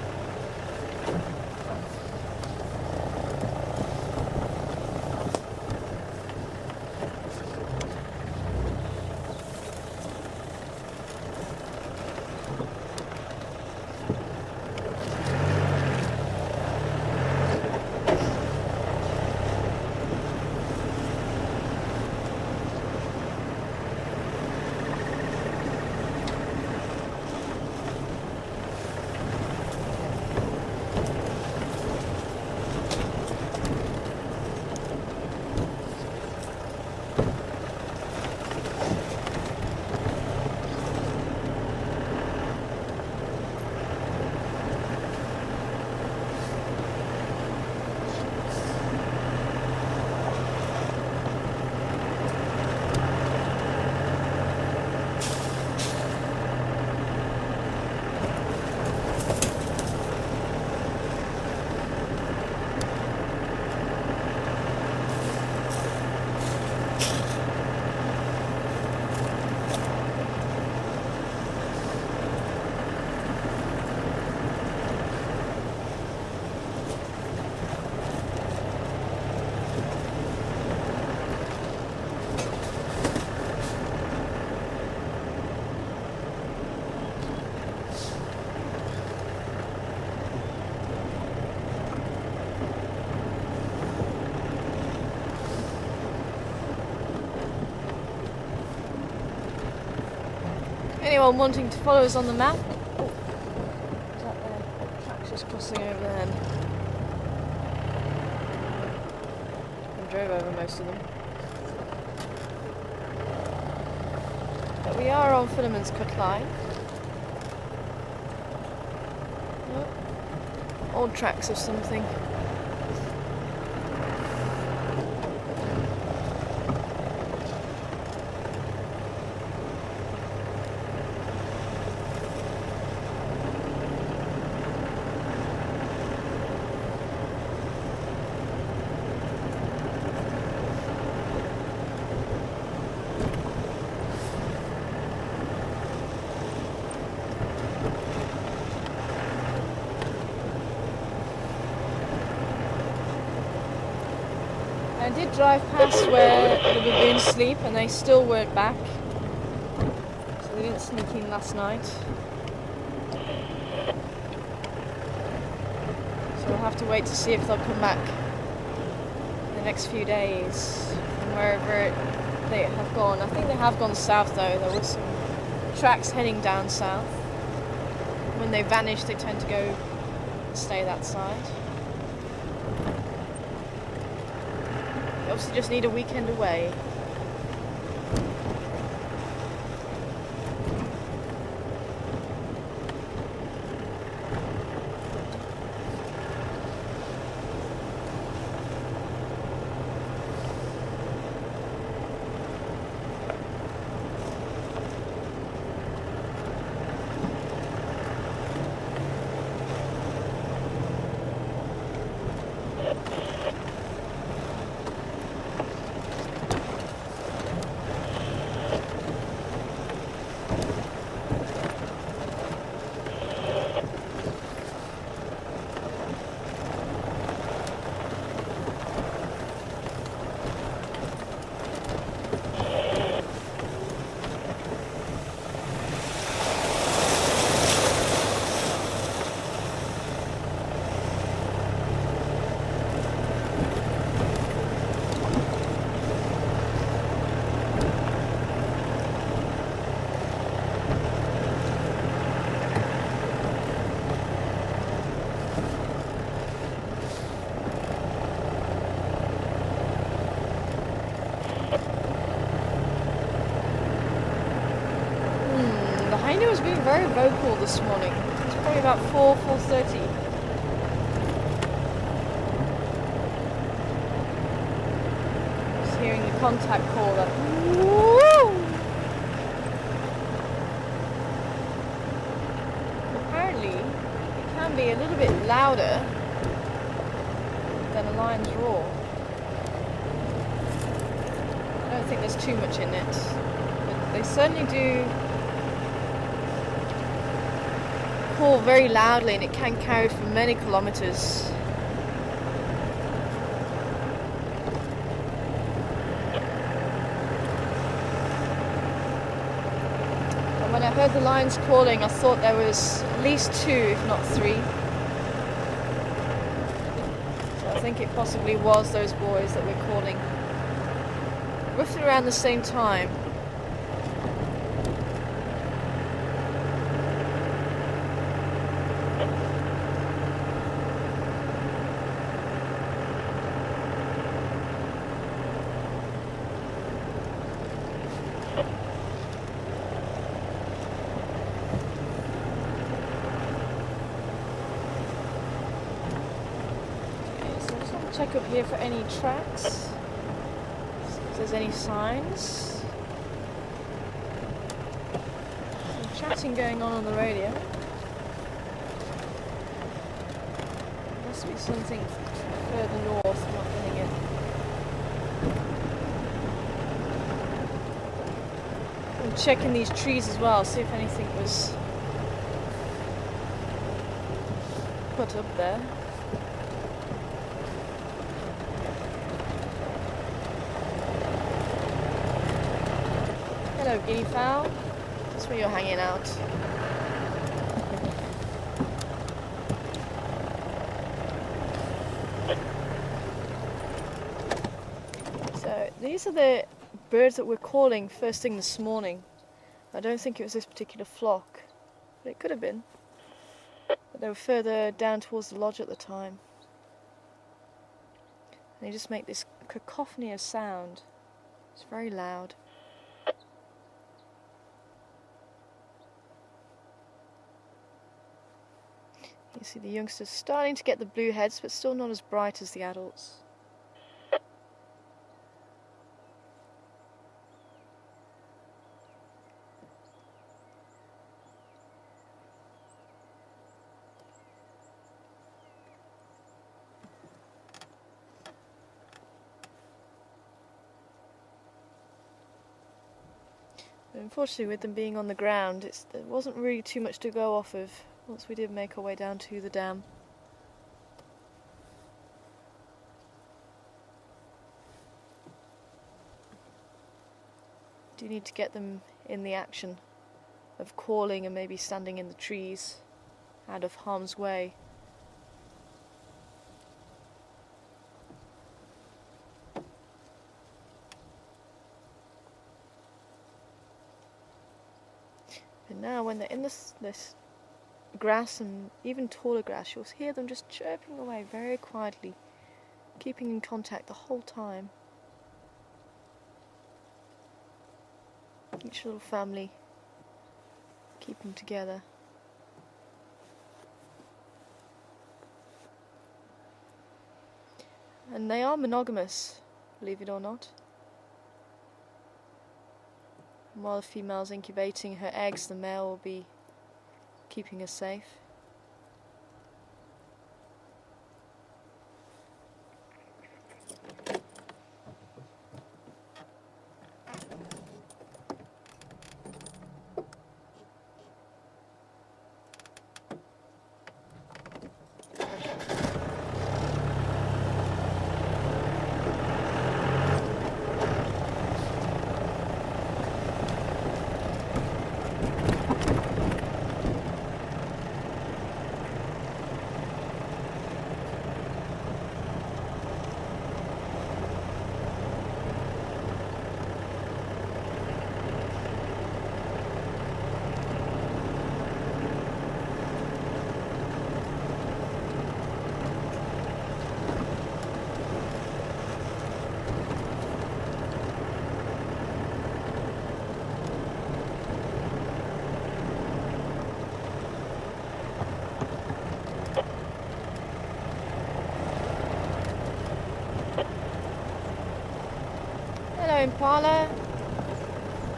Anyone wanting to follow us on the map? Oh, is that there? Tracks just crossing over then. I drove over most of them. But we are on Filamen's Cut Line. Oh, old tracks of something. I did drive past where the baboons sleep and they still weren't back. So they didn't sneak in last night. So we'll have to wait to see if they'll come back in the next few days from wherever they have gone. I think they have gone south though. There was some tracks heading down south. When they vanish they tend to go and stay that side. Obviously just need a weekend away. very vocal this morning. It's probably about 4:30. Just hearing the contact call that woo! Apparently it can be a little bit louder than a lion's roar. I don't think there's too much in it, but they certainly do call very loudly, and it can carry for many kilometers. And when I heard the lions calling, I thought there was at least 2, if not 3. So I think it possibly was those boys that were calling roughly around the same time. Check up here for any tracks, see if there's any signs. Some chatting going on the radio. Must be something further north, I'm not getting it. I'm checking these trees as well, see if anything was put up there. Hello, guinea fowl. That's where you're hanging out. So these are the birds that we're calling first thing this morning. I don't think it was this particular flock, but it could have been. But they were further down towards the lodge at the time. And they just make this cacophony of sound. It's very loud. You see the youngsters starting to get the blue heads, but still not as bright as the adults. But unfortunately, with them being on the ground, there wasn't really too much to go off of once we did make our way down to the dam. Do need to get them in the action of calling and maybe standing in the trees out of harm's way. And now when they're in this grass, and even taller grass, you'll hear them just chirping away very quietly, keeping in contact the whole time. Each little family keeping together. And they are monogamous, believe it or not. And while the female's incubating her eggs, the male will be keeping her safe. Impala.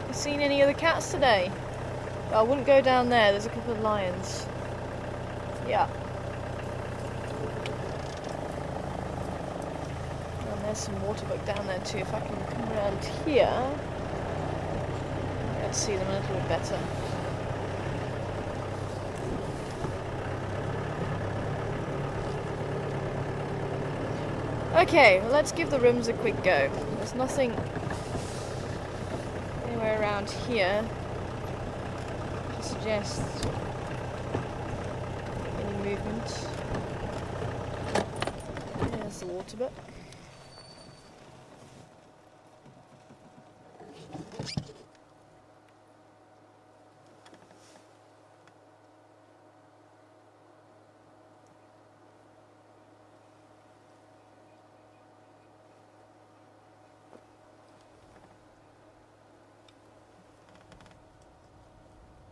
You seen any of the cats today? Well, I wouldn't go down there, there's a couple of lions. Yeah. And there's some waterbuck down there too. If I can come around here, let's see them a little bit better. Okay, well, let's give the rooms a quick go. There's nothing anywhere around here to suggest any movement. There's the waterbuck.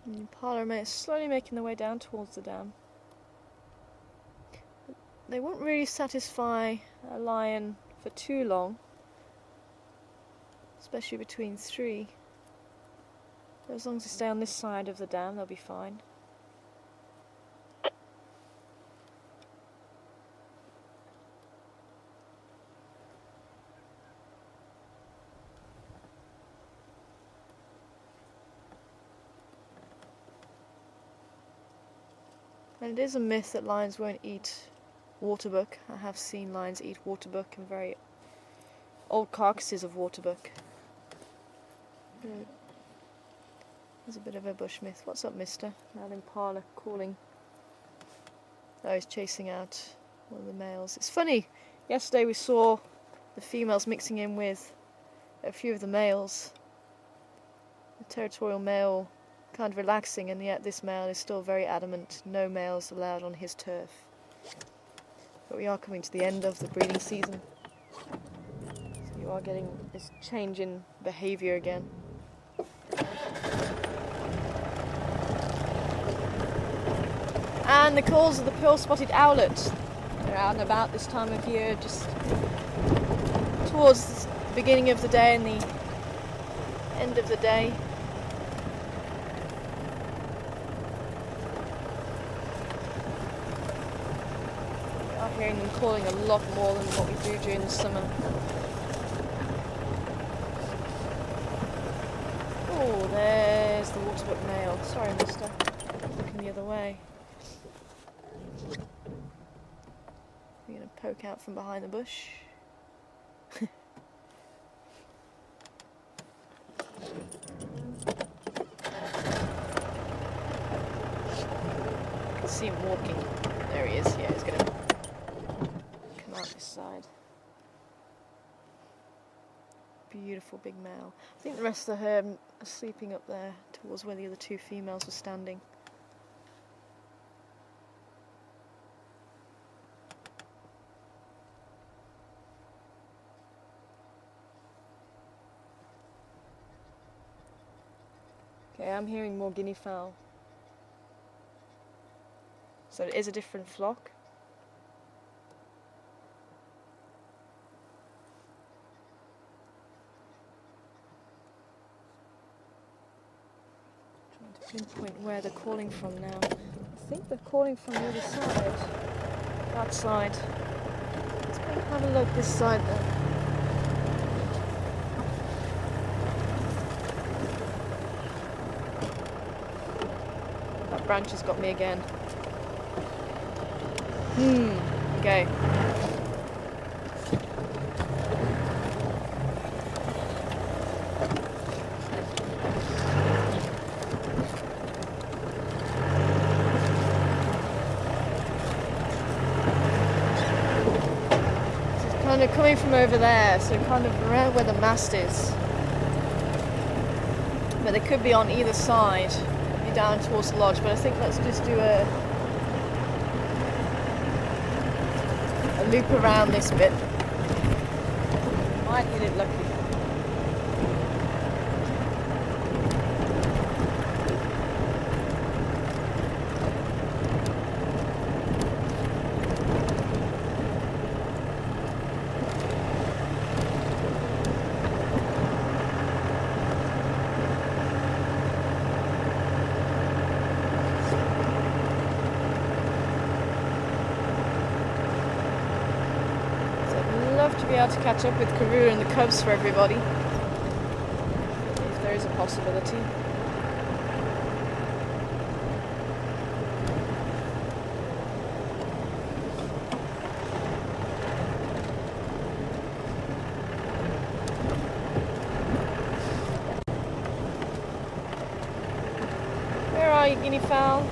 The Impala are slowly making their way down towards the dam. They won't really satisfy a lion for too long, especially between three. But as long as they stay on this side of the dam, they'll be fine. And it is a myth that lions won't eat waterbuck. I have seen lions eat waterbuck and very old carcasses of waterbuck. There's a bit of a bush myth. What's up, mister? Now an impala calling. Oh, he's chasing out one of the males. It's funny, yesterday we saw the females mixing in with a few of the males. The territorial male kind of relaxing, and yet this male is still very adamant, no males allowed on his turf. But we are coming to the end of the breeding season, so you are getting this change in behaviour again. And the calls of the pearl-spotted owlet. They're out and about this time of year, just towards the beginning of the day and the end of the day. Hearing them calling a lot more than what we do during the summer. Oh, there's the waterbuck male. Sorry, mister. Looking the other way. You're going to poke out from behind the bush. I can see him walking. There he is. Yeah, he's going to out this side. Beautiful big male. I think the rest of the herd are sleeping up there towards where the other two females were standing. Okay, I'm hearing more guinea fowl. So it is a different flock. Pinpoint where they're calling from now. I think they're calling from the other side. That side. Let's go and have a look this side then. That branch has got me again. Okay. Kind of coming from over there, so kind of around where the mast is. But they could be on either side, be down towards the lodge, but I think let's just do a loop around this bit. Might hit it lucky. be able to catch up with Karoo and the cubs for everybody. If there is a possibility. Where are you, guinea fowl?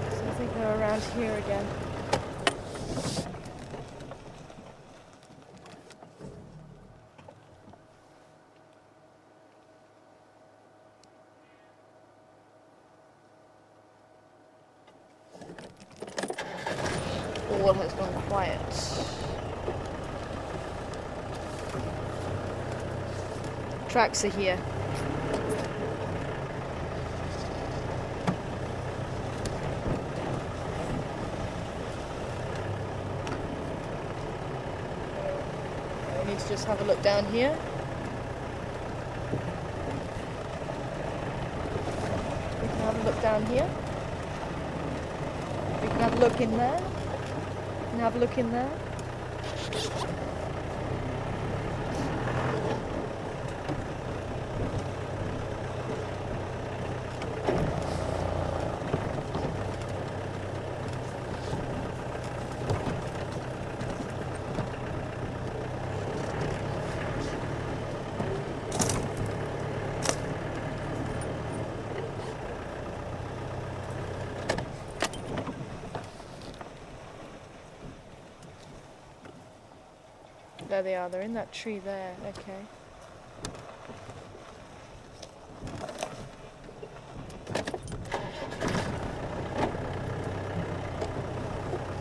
So I think they're around here again. All has gone quiet. Tracks are here. I need to just have a look down here. We can have a look down here. We can have a look in there. We can have a look in there. There they are, they're in that tree there, okay.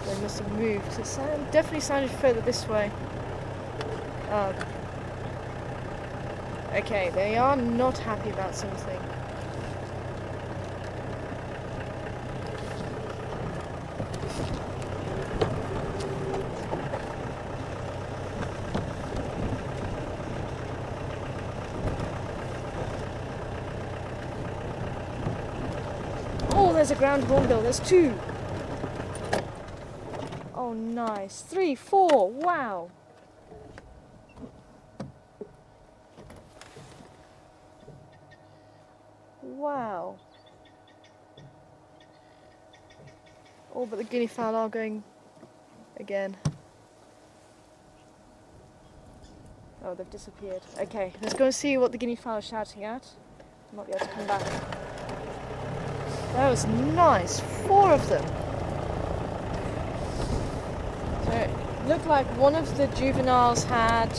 They must have moved. It definitely sounded further this way. Okay, they are not happy about something. Oh, there's a ground hornbill. There's two. Oh, nice. 3, 4. Wow. Wow. Oh, but the guinea fowl are going again. Oh, they've disappeared. Okay, let's go and see what the guinea fowl is shouting at. I might be able to come back. That was nice. 4 of them. So it looked like one of the juveniles had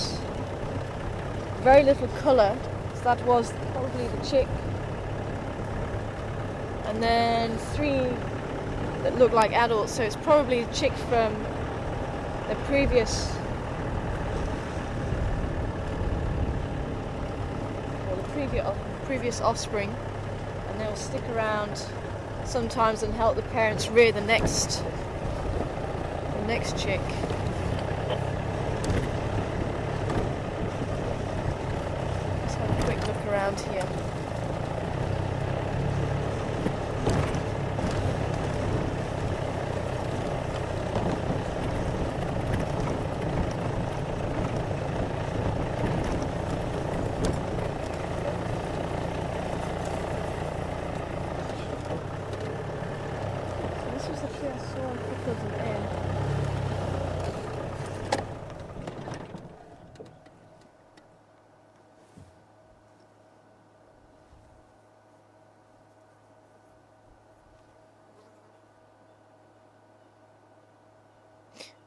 very little colour. So that was probably the chick. And then 3 that looked like adults. So it's probably the chick from the previous previous offspring, and they'll stick around sometimes and help the parents rear the next chick. Let's have a quick look around here.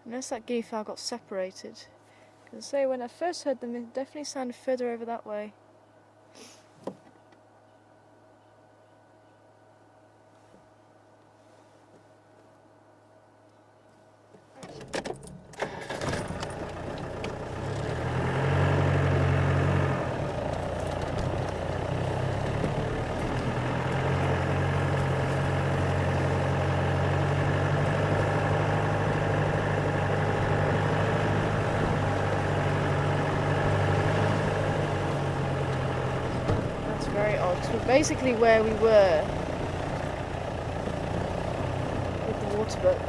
Unless that guinea fowl got separated. Because say when I first heard them, it definitely sounded further over that way. very odd. So basically where we were with the water book.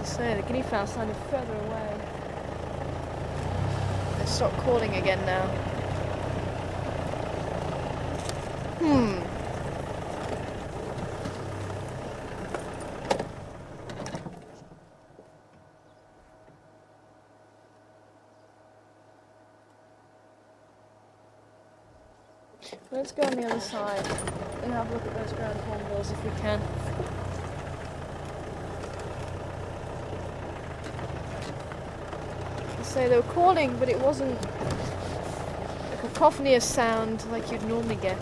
As I say, the guinea fowl sounded further away. They stopped calling again now. Let's go on the other side and have a look at those ground hornbills if we can. So they were calling, but it wasn't a cacophony of sound like you'd normally get.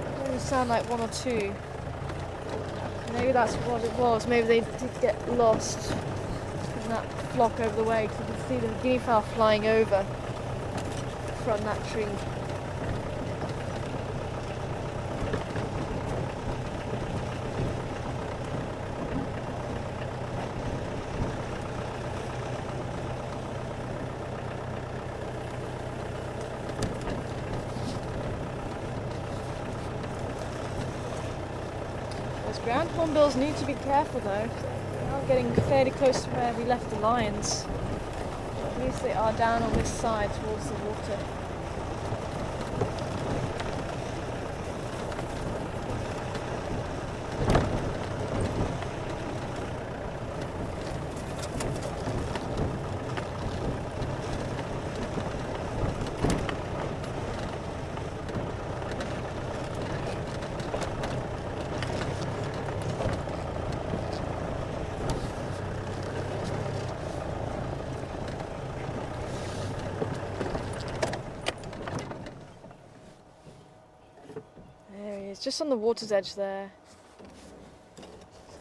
It only sound like one or two. Maybe that's what it was. Maybe they did get lost in that flock over the way, because you can see the guinea fowl flying over from that tree. Those ground hornbills need to be careful though. They are getting fairly close to where we left the lions. At least they are down on this side towards the water. Just on the water's edge there.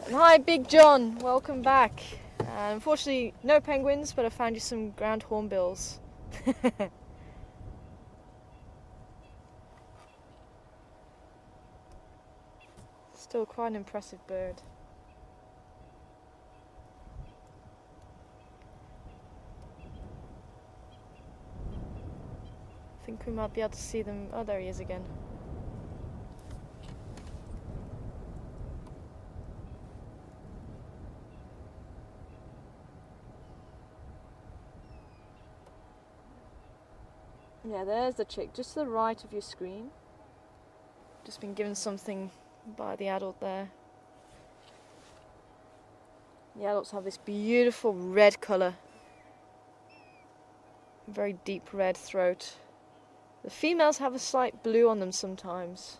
And hi, Big John, welcome back. Unfortunately, no penguins, but I found you some ground hornbills. Still quite an impressive bird. I think we might be able to see them. Oh, there he is again. Yeah, there's the chick, just to the right of your screen. Just been given something by the adult there. The adults have this beautiful red colour. Very deep red throat. The females have a slight blue on them sometimes.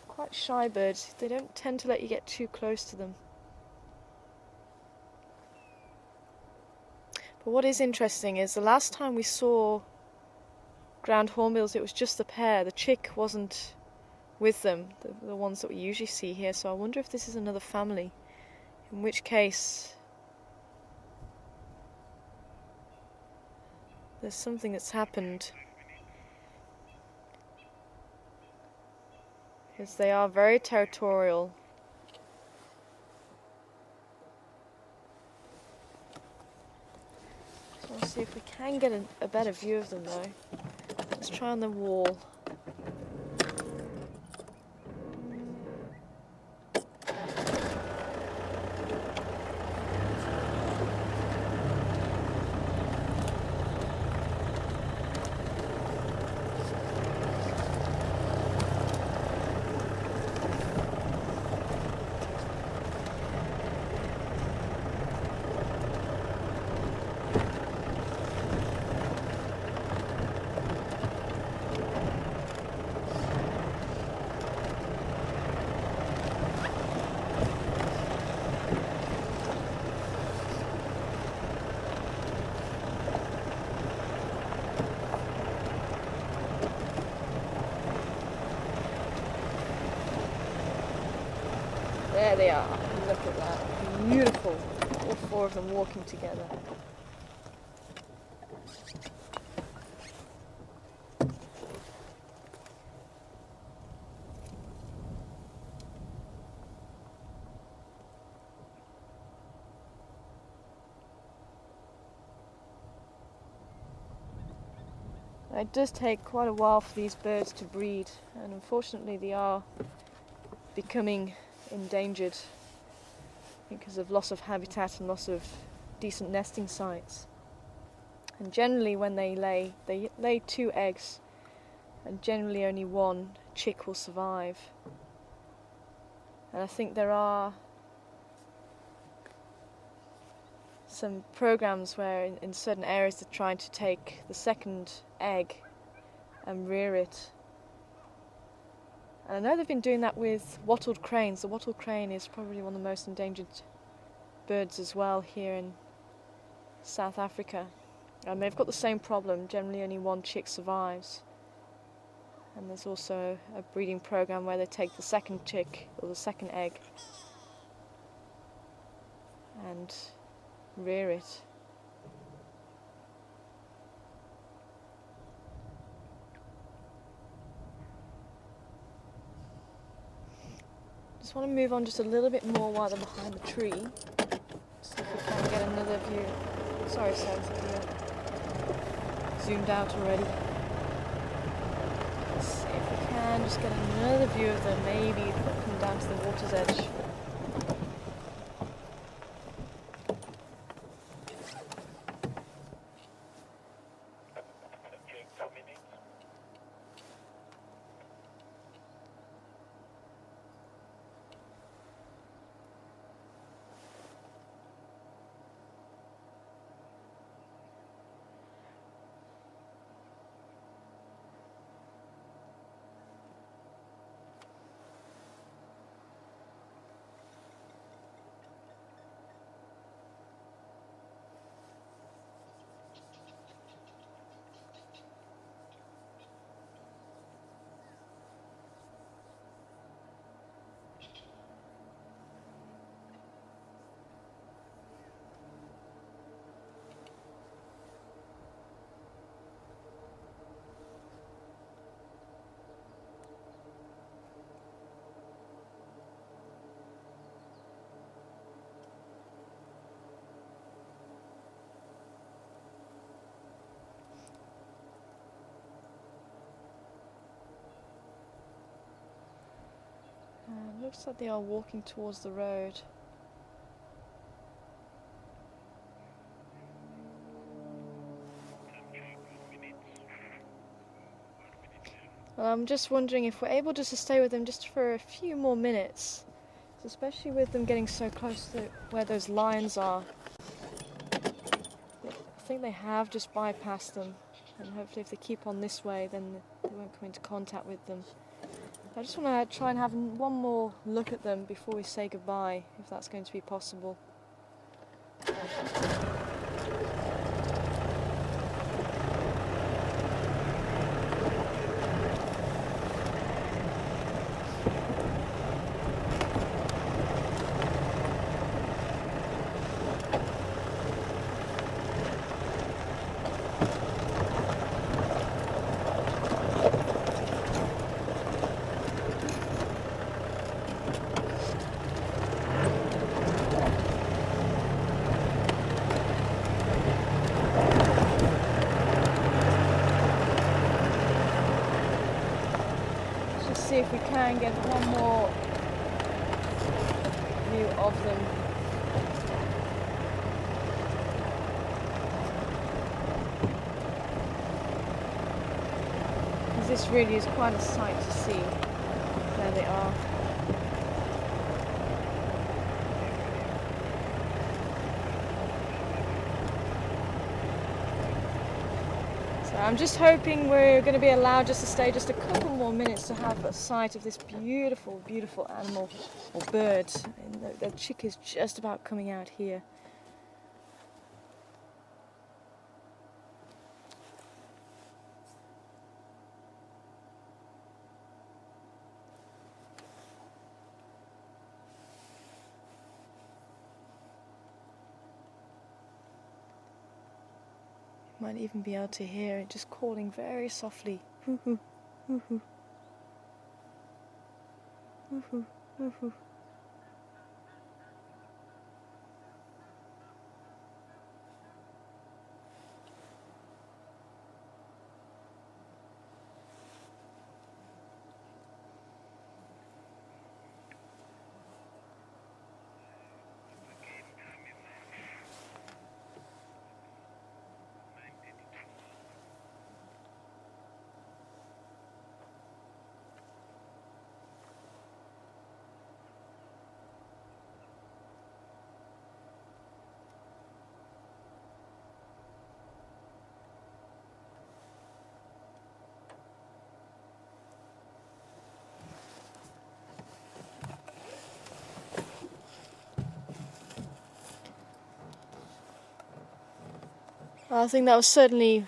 Quite shy birds. They don't tend to let you get too close to them. But what is interesting is the last time we saw ground hornbills, it was just the pair. The chick wasn't with them, the ones that we usually see here. So I wonder if this is another family. In which case, there's something that's happened. Because they are very territorial. So we'll see if we can get a better view of them though. Let's try on the wall. There they are. Look at that. Beautiful. All four of them walking together. It does take quite a while for these birds to breed, and unfortunately they are becoming endangered because of loss of habitat and loss of decent nesting sites. And generally when they lay 2 eggs, and generally only 1 chick will survive. And I think there are some programs where in certain areas they're trying to take the second egg and rear it. And I know they've been doing that with wattled cranes. The wattled crane is probably one of the most endangered birds as well here in South Africa. And they've got the same problem, generally only 1 chick survives. And there's also a breeding program where they take the second chick, or the second egg, and rear it. Just want to move on just a little bit more while they're behind the tree. See if we can get another view. Sorry, Sam, you're zoomed out already. Let's see if we can just get another view of them, maybe come down to the water's edge. Okay, 2 minutes. Looks like they are walking towards the road. Well, I'm just wondering if we're able just to stay with them just for a few more minutes, especially with them getting so close to where those lions are. I think they have just bypassed them, and hopefully if they keep on this way then they won't come into contact with them. I just want to try and have one more look at them before we say goodbye, if that's going to be possible. See if we can get one more view of them. Because this really is quite a sight to see. There they are. So I'm just hoping we're going to be allowed just to stay just a couple more minutes to have a sight of this beautiful, beautiful animal or bird. And the chick is just about coming out here. Might even be able to hear it just calling very softly. Hoo-hoo, hoo-hoo, hoo-hoo, hoo-hoo. I think that was certainly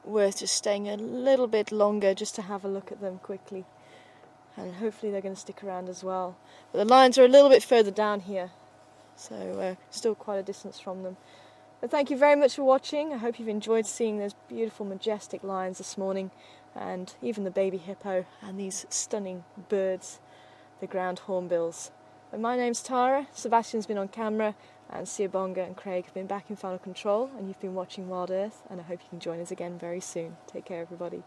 worth just staying a little bit longer just to have a look at them quickly. And hopefully they're going to stick around as well. But the lions are a little bit further down here, so still quite a distance from them. But thank you very much for watching. I hope you've enjoyed seeing those beautiful, majestic lions this morning, and even the baby hippo and these stunning birds, the ground hornbills. But my name's Tara, Sebastian's been on camera, and Siobonga and Craig have been back in final control, and you've been watching Wild Earth, and I hope you can join us again very soon. Take care, everybody.